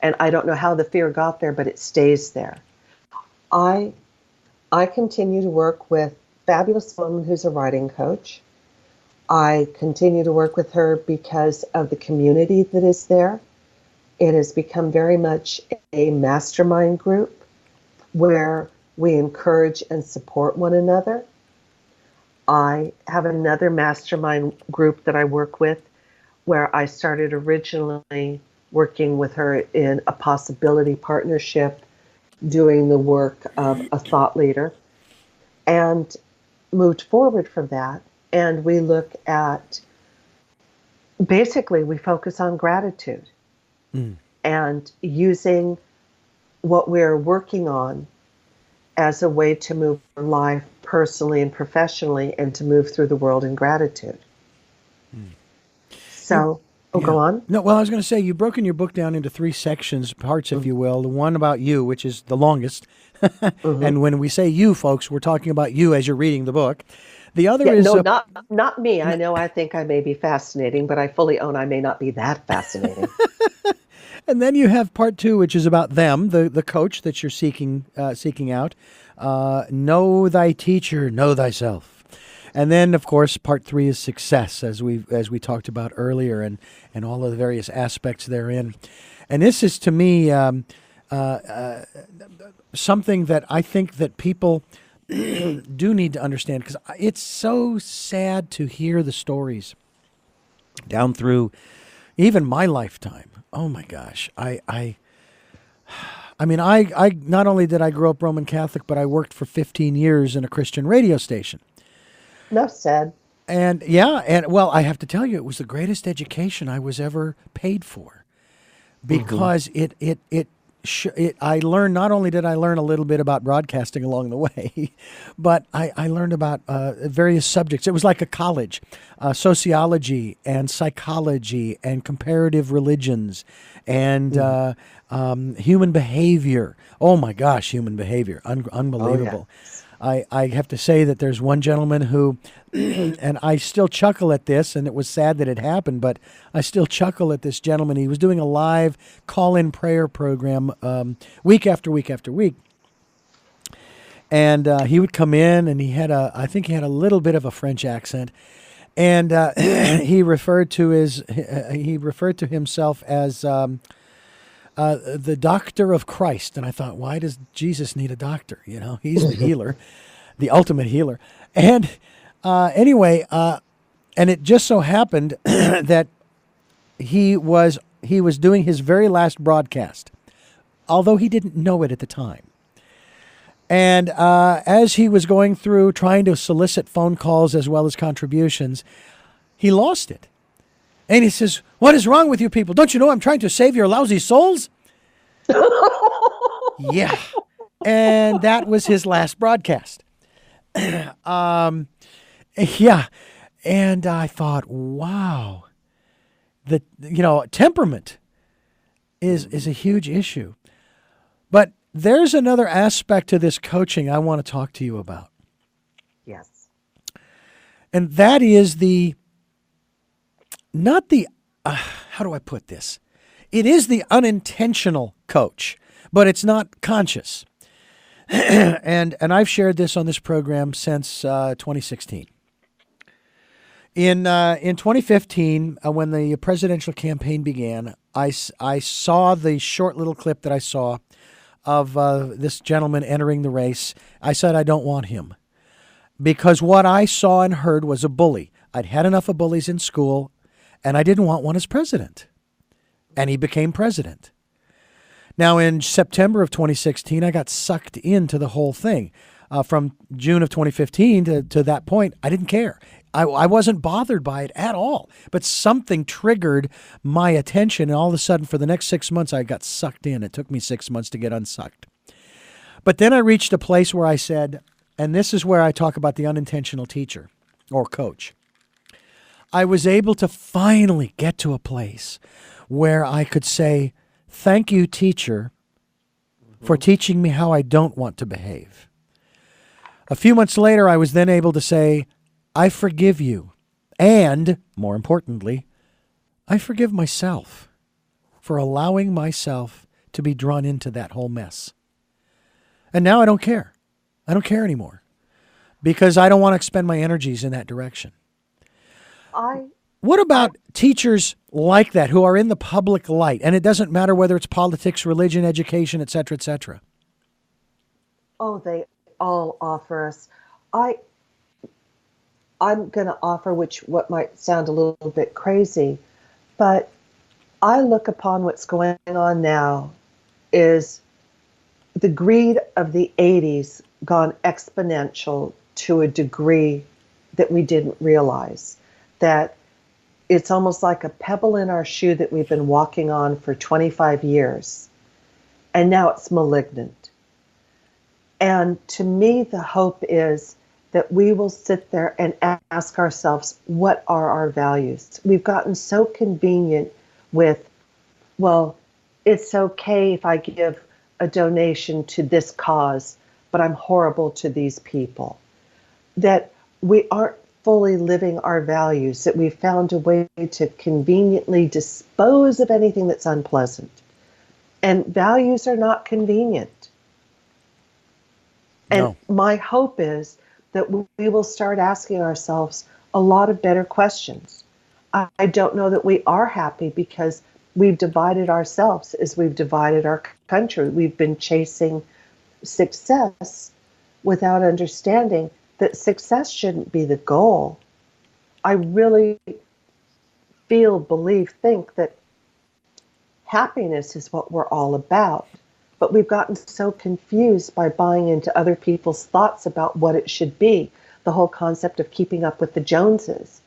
And I don't know how the fear got there, but it stays there. I continue to work with a fabulous woman who's a writing coach. I continue to work with her because of the community that is there. It has become very much a mastermind group where we encourage and support one another. I have another mastermind group that I work with where I started originally working with her in a possibility partnership, doing the work of a thought leader, and moved forward from that. And we look at, basically we focus on gratitude and using what we're working on as a way to move life personally and professionally, and to move through the world in gratitude. So, go on. No, well, I was going to say, you've broken your book down into 3 sections, parts, if you will. The one about you, which is the longest. And when we say you, folks, we're talking about you as you're reading the book. The other is... No, not me. I think I may be fascinating, but I fully own I may not be that fascinating. And then you have part 2, which is about them, the coach that you're seeking out. Know thy teacher, know thyself. And then, of course, part 3 is success, as we talked about earlier, and all of the various aspects therein. And this is, to me, something that I think that people do need to understand, because it's so sad to hear the stories down through even my lifetime. Oh my gosh, I mean, I not only did I grow up Roman Catholic, but I worked for 15 years in a Christian radio station. Enough said. And well, I have to tell you, it was the greatest education I was ever paid for, because I learned, not only did I learn a little bit about broadcasting along the way, but I learned about various subjects. It was like a college, sociology and psychology and comparative religions and human behavior. Oh my gosh, human behavior, unbelievable. Oh, yeah. I have to say that there's one gentleman who, and I still chuckle at this, and it was sad that it happened, but I still chuckle at this gentleman. He was doing a live call-in prayer program week after week after week. And he would come in, and I think he had a little bit of a French accent. And he referred to himself as the doctor of Christ. And I thought, why does Jesus need a doctor? You know, he's the healer, the ultimate healer. And anyway, and it just so happened that he was doing his very last broadcast, although he didn't know it at the time. And as he was going through trying to solicit phone calls as well as contributions, he lost it. And he says, "What is wrong with you people? Don't you know I'm trying to save your lousy souls?" Yeah. And that was his last broadcast. Yeah. And I thought, wow, temperament is a huge issue. But there's another aspect to this coaching I want to talk to you about. Yes. And that is how do I put this? It is the unintentional coach, but it's not conscious. and I've shared this on this program since 2016. In 2015, when the presidential campaign began, I saw the short little clip that I saw of this gentleman entering the race. I said, I don't want him, because what I saw and heard was a bully. I'd had enough of bullies in school, and I didn't want one as president. And he became president. Now, in September of 2016, I got sucked into the whole thing. From June of 2015 to that point, I didn't care. I wasn't bothered by it at all. But something triggered my attention, and all of a sudden, for the next 6 months, I got sucked in. It took me 6 months to get unsucked. But then I reached a place where I said, and this is where I talk about the unintentional teacher or coach. I was able to finally get to a place where I could say, thank you, teacher, for teaching me how I don't want to behave. A few months later, I was then able to say, I forgive you. And, more importantly, I forgive myself for allowing myself to be drawn into that whole mess. And now I don't care. I don't care anymore, because I don't want to expend my energies in that direction. What about teachers like that who are in the public light, and it doesn't matter whether it's politics, religion, education, et cetera, et cetera? Oh, they all offer us. I'm going to offer what might sound a little bit crazy, but I look upon what's going on now is the greed of the 80s gone exponential to a degree that we didn't realize. That it's almost like a pebble in our shoe that we've been walking on for 25 years, and now it's malignant. And to me, the hope is that we will sit there and ask ourselves, what are our values? We've gotten so convenient with, well, it's okay if I give a donation to this cause, but I'm horrible to these people. That we aren't fully living our values, that we've found a way to conveniently dispose of anything that's unpleasant. And values are not convenient. And No. my hope is that we will start asking ourselves a lot of better questions. I don't know that we are happy because we've divided ourselves as we've divided our country. We've been chasing success without understanding that success shouldn't be the goal. I really think that happiness is what we're all about. But we've gotten so confused by buying into other people's thoughts about what it should be, the whole concept of keeping up with the Joneses.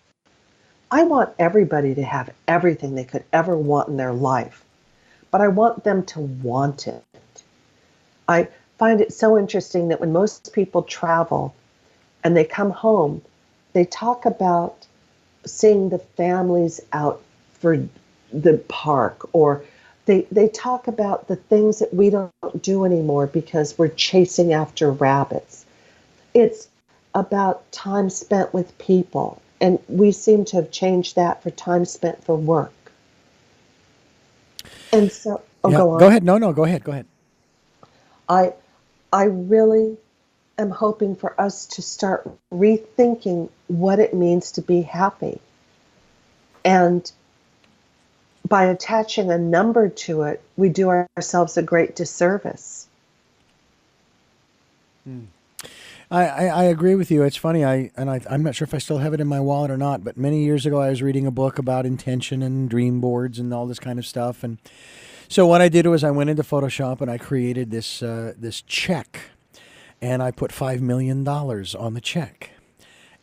I want everybody to have everything they could ever want in their life, but I want them to want it. I find it so interesting that when most people travel and they come home, they talk about seeing the families out for the park, or they talk about the things that we don't do anymore because we're chasing after rabbits. It's about time spent with people, and we seem to have changed that for time spent for work. And so, go on. Go ahead. No, go ahead. Go ahead. I really am hoping for us to start rethinking what it means to be happy. And by attaching a number to it, we do ourselves a great disservice. I agree with you. It's funny. I'm not sure if I still have it in my wallet or not, but many years ago I was reading a book about intention and dream boards and all this kind of stuff. And so what I did was I went into Photoshop and I created this check, and I put $5 million on the check.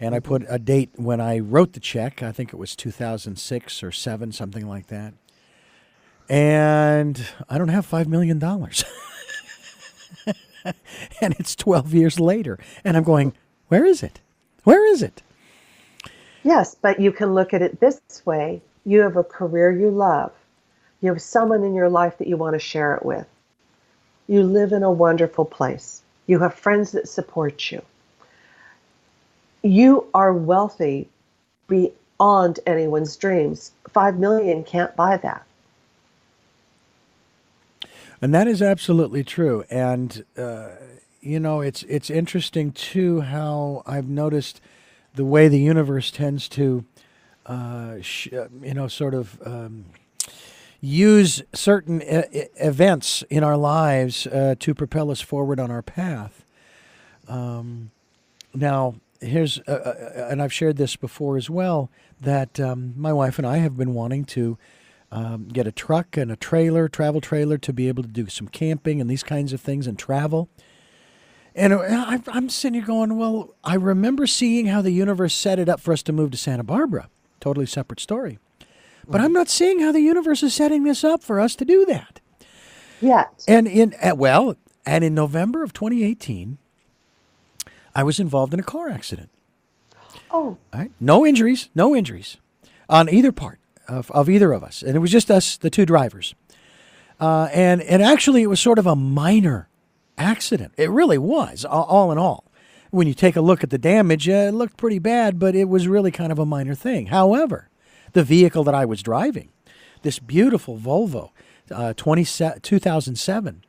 And I put a date when I wrote the check. I think it was 2006 or 7, something like that. And I don't have $5 million. And it's 12 years later. And I'm going, where is it? Where is it? Yes, but you can look at it this way. You have a career you love. You have someone in your life that you want to share it with. You live in a wonderful place. You have friends that support you. You are wealthy beyond anyone's dreams. 5 million can't buy that. And that is absolutely true. And, it's interesting, too, how I've noticed the way the universe tends to, use certain events in our lives to propel us forward on our path. Now, here's, and I've shared this before as well, that my wife and I have been wanting to get a truck and a travel trailer to be able to do some camping and these kinds of things and travel. And I'm sitting here going, well, I remember seeing how the universe set it up for us to move to Santa Barbara. Totally separate story. But I'm not seeing how the universe is setting this up for us to do that. Yet. And in November of 2018, I was involved in a car accident. Oh. Right? No injuries on either part of either of us. And it was just us, the two drivers. And actually, it was sort of a minor accident. It really was, all in all. When you take a look at the damage, it looked pretty bad, but it was really kind of a minor thing. However, the vehicle that I was driving, this beautiful Volvo 2007,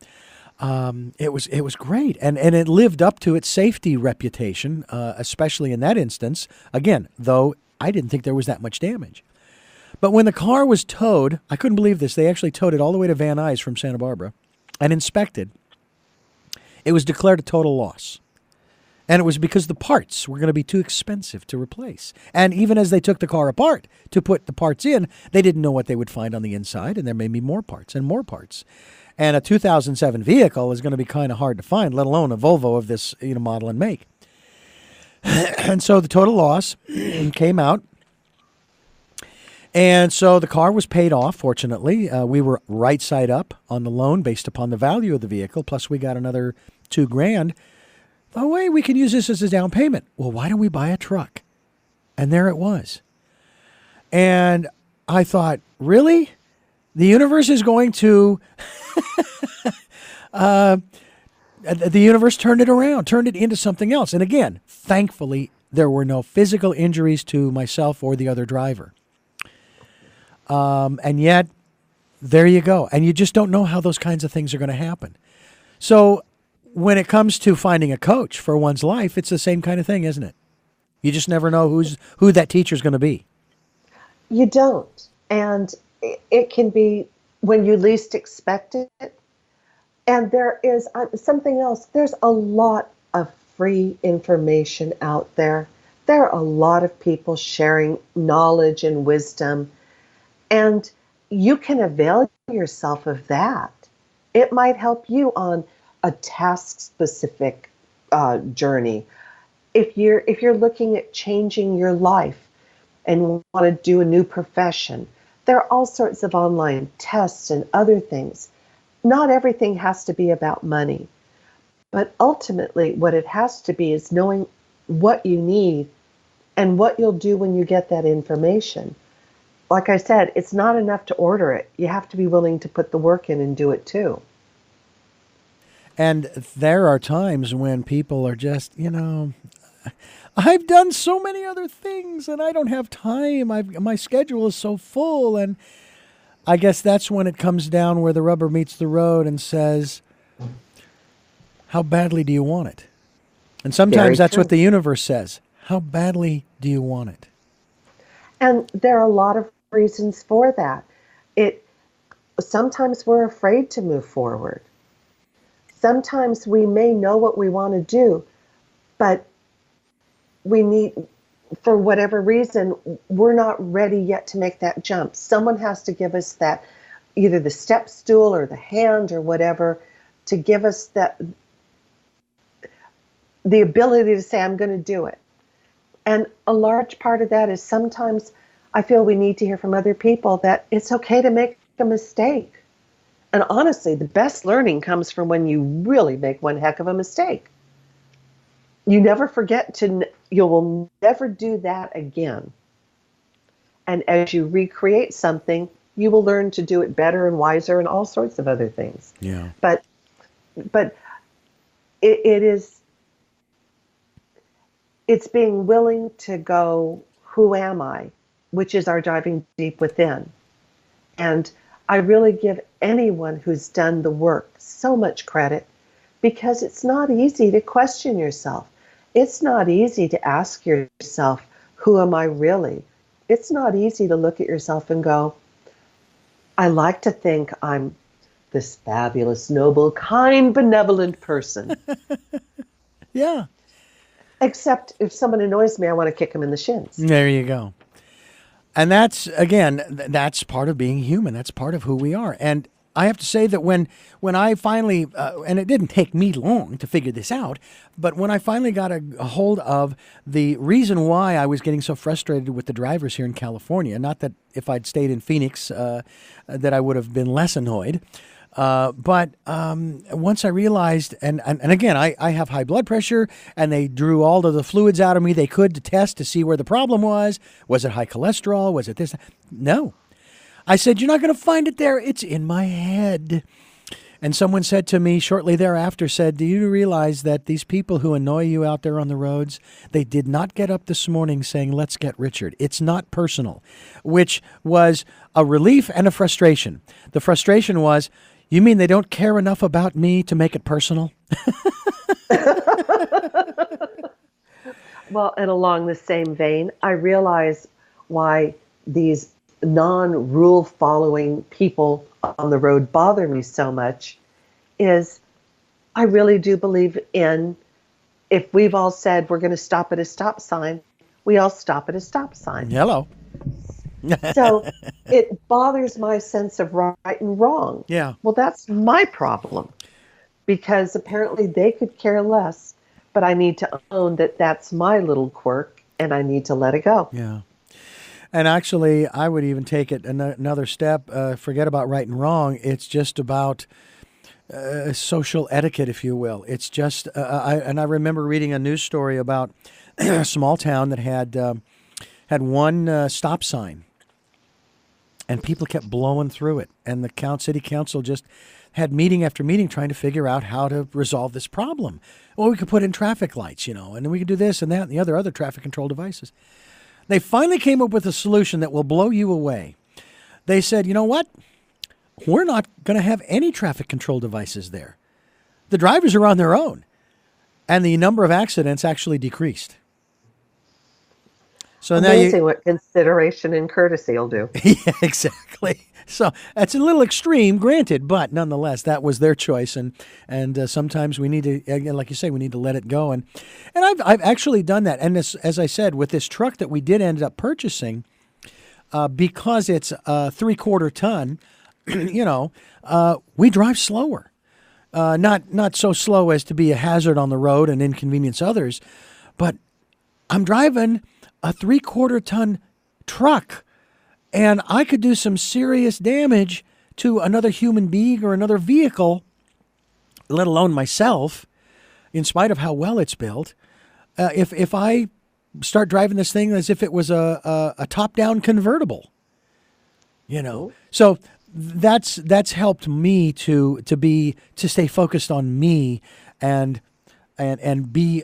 it was great. And it lived up to its safety reputation, especially in that instance. Again, though I didn't think there was that much damage. But when the car was towed, I couldn't believe this. They actually towed it all the way to Van Nuys from Santa Barbara and inspected. It was declared a total loss. And it was because the parts were going to be too expensive to replace. And even as they took the car apart to put the parts in, they didn't know what they would find on the inside, and there may be more parts and more parts. And a 2007 vehicle is going to be kind of hard to find, let alone a Volvo of this model and make. And so the total loss came out. And so the car was paid off, fortunately. We were right side up on the loan based upon the value of the vehicle, plus we got another $2,000. Oh, wait, we can use this as a down payment. Well, why don't we buy a truck? And there it was. And I thought, really? The universe is going to... the universe turned it around, turned it into something else. And again, thankfully, there were no physical injuries to myself or the other driver. And yet, There you go. And you just don't know how those kinds of things are going to happen. So when it comes to finding a coach for one's life, it's the same kind of thing, isn't it? You just never know who that teacher's going to be. You don't. And it can be when you least expect it. And there is something else. There's a lot of free information out there. There are a lot of people sharing knowledge and wisdom. And you can avail yourself of that. It might help you on a task-specific journey. If you're looking at changing your life and want to do a new profession, there are all sorts of online tests and other things. Not everything has to be about money, but ultimately what it has to be is knowing what you need and what you'll do when you get that information. Like I said, it's not enough to order it. You have to be willing to put the work in and do it too. And there are times when people are just, I've done so many other things and I don't have time. My schedule is so full. And I guess that's when it comes down where the rubber meets the road and says, how badly do you want it? And sometimes that's what the universe says. How badly do you want it? And there are a lot of reasons for that. Sometimes we're afraid to move forward. Sometimes we may know what we want to do, but we need, for whatever reason, we're not ready yet to make that jump. Someone has to give us that, either the step stool or the hand or whatever, to give us that, the ability to say, I'm going to do it. And a large part of that is sometimes I feel we need to hear from other people that it's okay to make a mistake. And honestly, the best learning comes from when you really make one heck of a mistake. You never forget you will never do that again. And as you recreate something, you will learn to do it better and wiser and all sorts of other things. Yeah. But it's being willing to go, who am I? Which is our diving deep within. And I really give anyone who's done the work so much credit, because it's not easy to question yourself. It's not easy to ask yourself, who am I really? It's not easy to look at yourself and go, I like to think I'm this fabulous, noble, kind, benevolent person. Yeah. Except if someone annoys me, I want to kick them in the shins. There you go. And that's, again, that's part of being human. That's part of who we are. And I have to say that when I finally, and it didn't take me long to figure this out, but when I finally got a hold of the reason why I was getting so frustrated with the drivers here in California, not that if I'd stayed in Phoenix that I would have been less annoyed, but once I realized, and again, I have high blood pressure, and they drew all of the fluids out of me they could to test to see where the problem was. Was it high cholesterol? Was it this? No. I said, you're not going to find it there. It's in my head. And someone said to me shortly thereafter, said, do you realize that these people who annoy you out there on the roads, they did not get up this morning saying, let's get Richard. It's not personal, which was a relief and a frustration. The frustration was, you mean they don't care enough about me to make it personal? Well, and along the same vein, I realize why these non-rule following people on the road bother me so much is I really do believe in, if we've all said we're going to stop at a stop sign, we all stop at a stop sign. Hello. So it bothers my sense of right and wrong. Yeah. Well, that's my problem, because apparently they could care less, but I need to own that that's my little quirk and I need to let it go. Yeah. And actually, I would even take it another step. Forget about right and wrong. It's just about social etiquette, if you will. It's just, I remember reading a news story about a small town that had one stop sign, and people kept blowing through it. And the city council just had meeting after meeting trying to figure out how to resolve this problem. Well, we could put in traffic lights, and then we could do this and that and the other traffic control devices. They finally came up with a solution that will blow you away. They said, you know what? we're not going to have any traffic control devices there. The drivers are on their own, and the number of accidents actually decreased. So amazing what consideration and courtesy will do. Yeah, exactly. So that's a little extreme, granted, but nonetheless, that was their choice, and sometimes we need to, again, like you say, we need to let it go. And I've actually done that. And as I said, with this truck that we did end up purchasing, because it's a 3/4 ton, we drive slower. Not so slow as to be a hazard on the road and inconvenience others, but I'm driving a 3/4 ton truck, and I could do some serious damage to another human being or another vehicle, let alone myself, in spite of how well it's built. If I start driving this thing as if it was a top-down convertible, So that's helped me to stay focused on me and be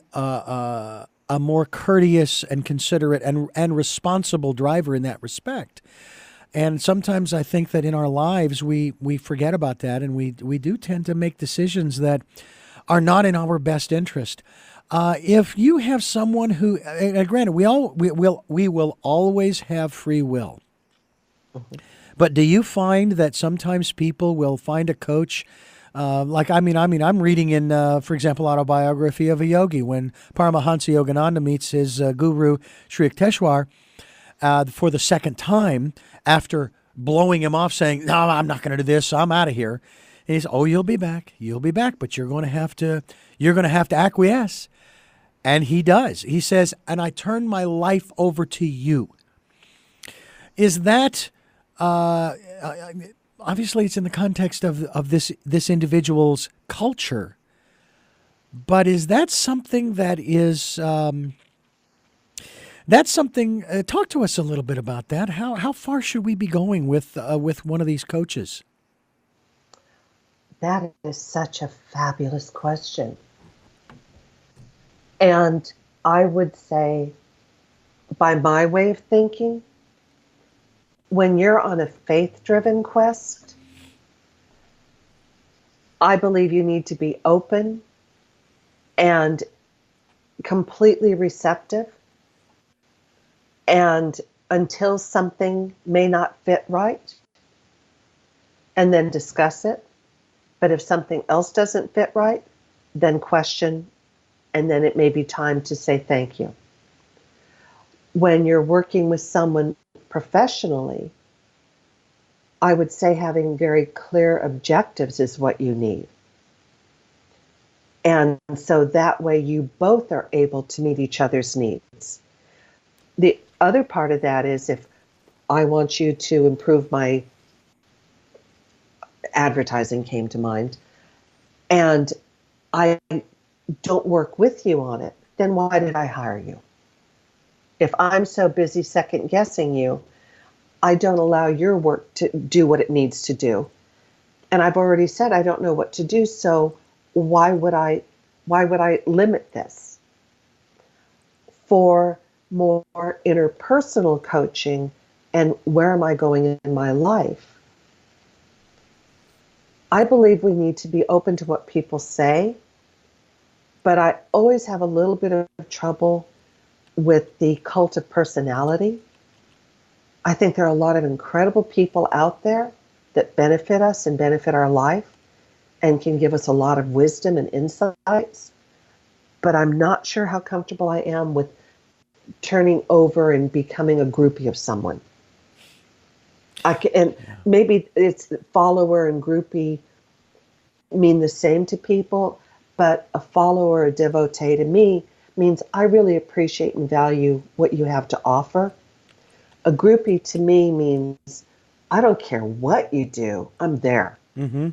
a more courteous and considerate and responsible driver in that respect. And sometimes I think that in our lives we forget about that, and we do tend to make decisions that are not in our best interest. If you have someone who, granted, we will always have free will. Mm-hmm. But do you find that sometimes people will find a coach? I'm reading in, for example, autobiography of a yogi, when Paramahansa Yogananda meets his guru Sri Yukteswar for the second time after blowing him off, saying, "No, I'm not going to do this. I'm out of here." And he says, "Oh, you'll be back, but you're going to have to acquiesce." And he does. He says, "And I turn my life over to you." Is that obviously it's in the context of this individual's culture, but is that something that is that's something? Talk to us a little bit about that. How far should we be going with one of these coaches? That is such a fabulous question. And I would say, by my way of thinking, when you're on a faith-driven quest, I believe you need to be open and completely receptive, and until something may not fit right, and then discuss it. But if something else doesn't fit right, then question, and then it may be time to say thank you. When you're working with someone professionally, I would say having very clear objectives is what you need. And so that way you both are able to meet each other's needs. The other part of that is, if I want you to improve my advertising, came to mind, and I don't work with you on it, then why did I hire you? If I'm so busy second guessing you, I don't allow your work to do what it needs to do. And I've already said I don't know what to do, so why would I limit this? For more interpersonal coaching and where am I going in my life, I believe we need to be open to what people say, but I always have a little bit of trouble with the cult of personality. I think there are a lot of incredible people out there that benefit us and benefit our life and can give us a lot of wisdom and insights, but I'm not sure how comfortable I am with turning over and becoming a groupie of someone. Maybe it's follower and groupie mean the same to people, but a follower, a devotee to me means I really appreciate and value what you have to offer. A groupie to me means I don't care what you do, I'm there. Mm-hmm.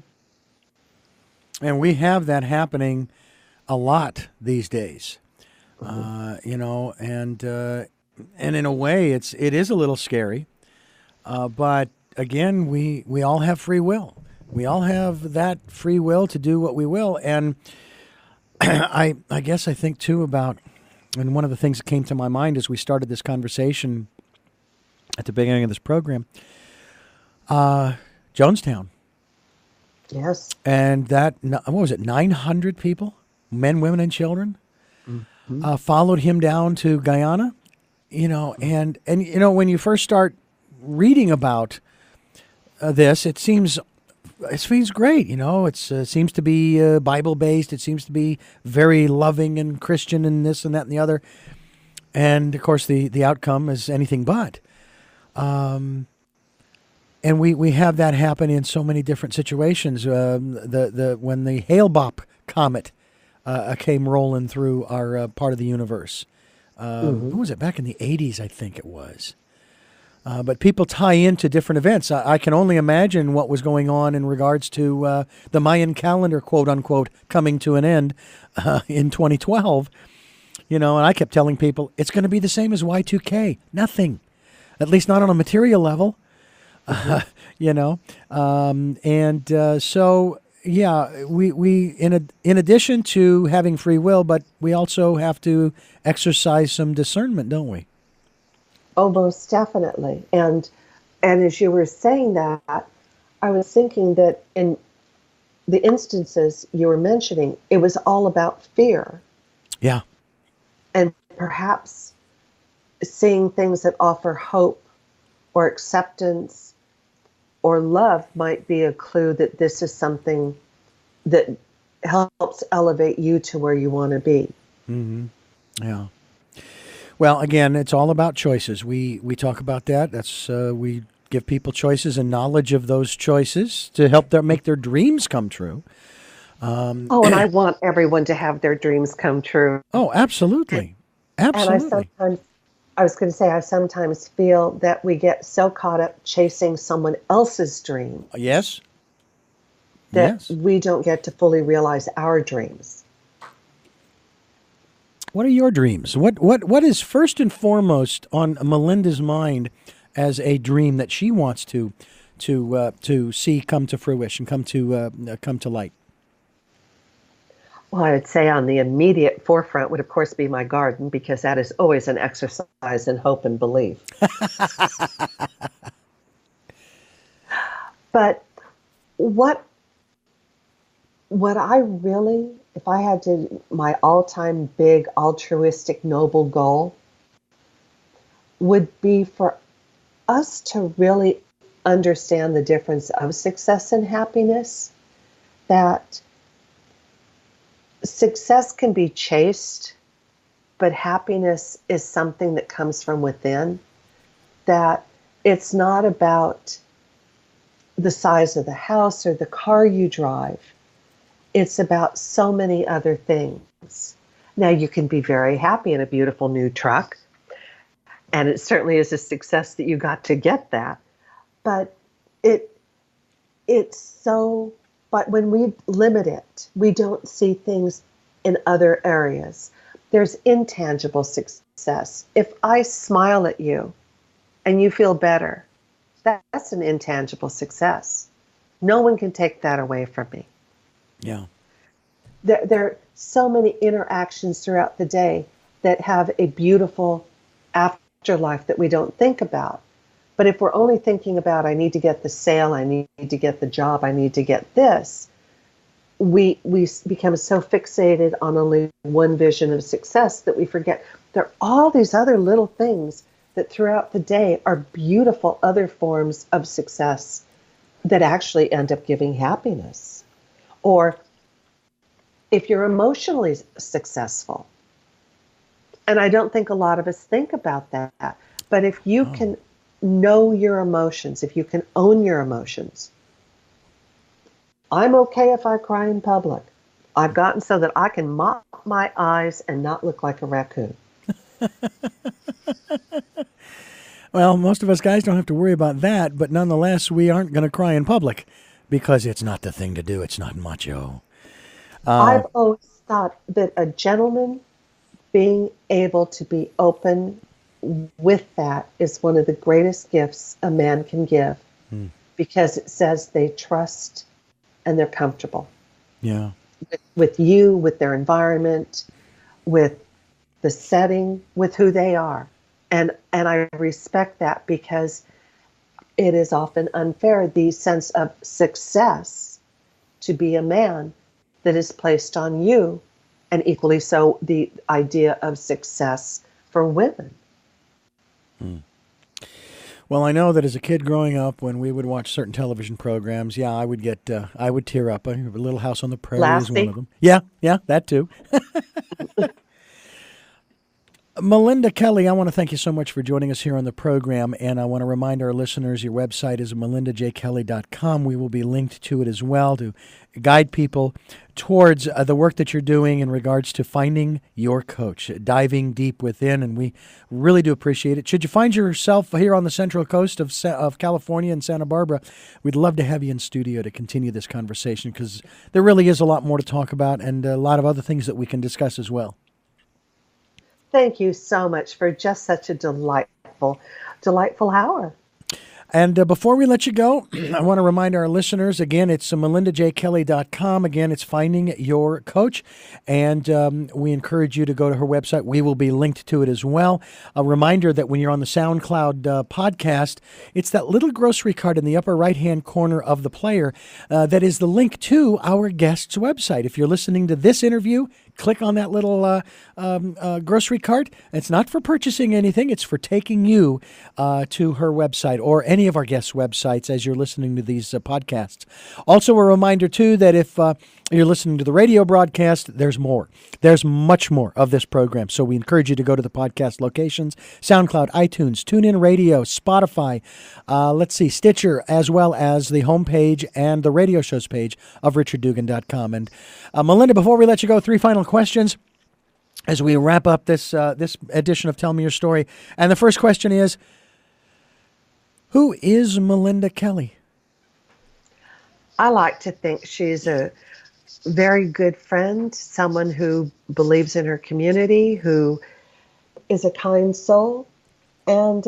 And we have that happening a lot these days, and in a way it is a little scary. But again, we all have free will. We all have that free will to do what we will. And I guess I think too about, and one of the things that came to my mind as we started this conversation at the beginning of this program, Jonestown. Yes. And what was it, 900 people, men, women, and children, followed him down to Guyana, and when you first start reading about this, it seems great. It seems to be Bible-based. It seems to be very loving and Christian and this and that and the other. And, of course, the outcome is anything but. And we have that happen in so many different situations. When the Hale-Bopp comet came rolling through our part of the universe. What was it? Back in the 80s, I think it was. But people tie into different events. I can only imagine what was going on in regards to the Mayan calendar, quote unquote, coming to an end in 2012. And I kept telling people it's going to be the same as Y2K. Nothing, at least not on a material level. So yeah, we in addition to having free will, but we also have to exercise some discernment, don't we? Oh, most definitely. And as you were saying that, I was thinking that in the instances you were mentioning, it was all about fear. Yeah. And perhaps seeing things that offer hope or acceptance or love might be a clue that this is something that helps elevate you to where you want to be. Mm-hmm. Yeah. Well, again, it's all about choices. We talk about that. That's we give people choices and knowledge of those choices to help them make their dreams come true. And I want everyone to have their dreams come true. Oh, absolutely. Absolutely. And I sometimes feel that we get so caught up chasing someone else's dream. Yes. That we don't get to fully realize our dreams. What are your dreams? What is first and foremost on Melinda's mind as a dream that she wants to see come to fruition, come to light? Well, I'd say on the immediate forefront would, of course, be my garden, because that is always an exercise in hope and belief. But what I really, if I had my all-time big altruistic noble goal would be for us to really understand the difference of success and happiness, that success can be chased, but happiness is something that comes from within, that it's not about the size of the house or the car you drive. It's about so many other things. Now, you can be very happy in a beautiful new truck, and it certainly is a success that you got to get that. But but when we limit it, we don't see things in other areas. There's intangible success. If I smile at you and you feel better, that's an intangible success. No one can take that away from me. Yeah. There are so many interactions throughout the day that have a beautiful afterlife that we don't think about. But if we're only thinking about, I need to get the sale, I need to get the job, I need to get this, we become so fixated on only one vision of success that we forget there are all these other little things that throughout the day are beautiful other forms of success that actually end up giving happiness. Or if you're emotionally successful, and I don't think a lot of us think about that, but if you can know your emotions, if you can own your emotions. I'm okay if I cry in public. I've gotten so that I can mop my eyes and not look like a raccoon. Well, most of us guys don't have to worry about that, but nonetheless, we aren't going to cry in public because it's not the thing to do. It's not macho. I've always thought that a gentleman being able to be open with that is one of the greatest gifts a man can give, because it says they trust and they're comfortable. Yeah. With you, with their environment, with the setting, with who they are. And I respect that, because it is often unfair. The sense of success to be a man that is placed on you, and equally so the idea of success for women. Well, I know that as a kid growing up, when we would watch certain television programs, I would tear up. Little House on the Prairie is one of them. Yeah, that too. Melinda Kelly, I want to thank you so much for joining us here on the program, and I want to remind our listeners your website is MelindaJKelly.com. We will be linked to it as well to guide people towards the work that you're doing in regards to finding your coach, diving deep within, and we really do appreciate it. Should you find yourself here on the Central Coast of California and Santa Barbara, we'd love to have you in studio to continue this conversation, because there really is a lot more to talk about and a lot of other things that we can discuss as well. Thank you so much for just such a delightful hour. And before we let you go, I want to remind our listeners, again, it's MelindaJKelly.com. Again, it's finding your coach. And we encourage you to go to her website. We will be linked to it as well. A reminder that when you're on the SoundCloud podcast, it's that little grocery cart in the upper right-hand corner of the player that is the link to our guest's website. If you're listening to this interview, click on that little grocery cart. It's not for purchasing anything. It's for taking you to her website or any of our guests' websites as you're listening to these podcasts. Also, a reminder, too, that if you're listening to the radio broadcast, there's more. There's much more of this program. So we encourage you to go to the podcast locations, SoundCloud, iTunes, TuneIn Radio, Spotify, Stitcher, as well as the homepage and the radio shows page of RichardDugan.com. And Melinda, before we let you go, 3 final questions as we wrap up this edition of Tell Me Your Story. And the first question is, who is Melinda Kelly? I like to think she's a very good friend, someone who believes in her community, who is a kind soul, and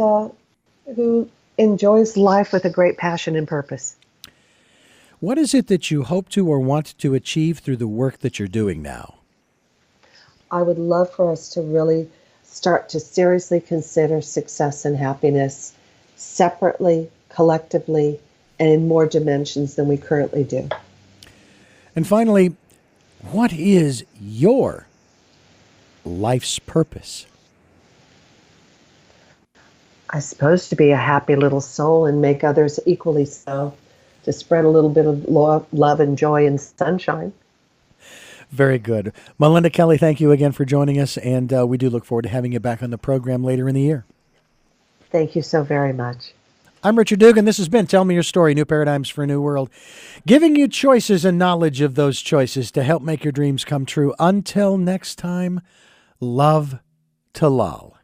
who enjoys life with a great passion and purpose. What is it that you hope to or want to achieve through the work that you're doing now? I would love for us to really start to seriously consider success and happiness separately, collectively, and in more dimensions than we currently do. And finally, what is your life's purpose? I suppose to be a happy little soul and make others equally so, to spread a little bit of love and joy and sunshine. Very good. Melinda Kelly, thank you again for joining us, and we do look forward to having you back on the program later in the year. Thank you so very much. I'm Richard Dugan. This has been Tell Me Your Story, New Paradigms for a New World, giving you choices and knowledge of those choices to help make your dreams come true. Until next time, love to lull.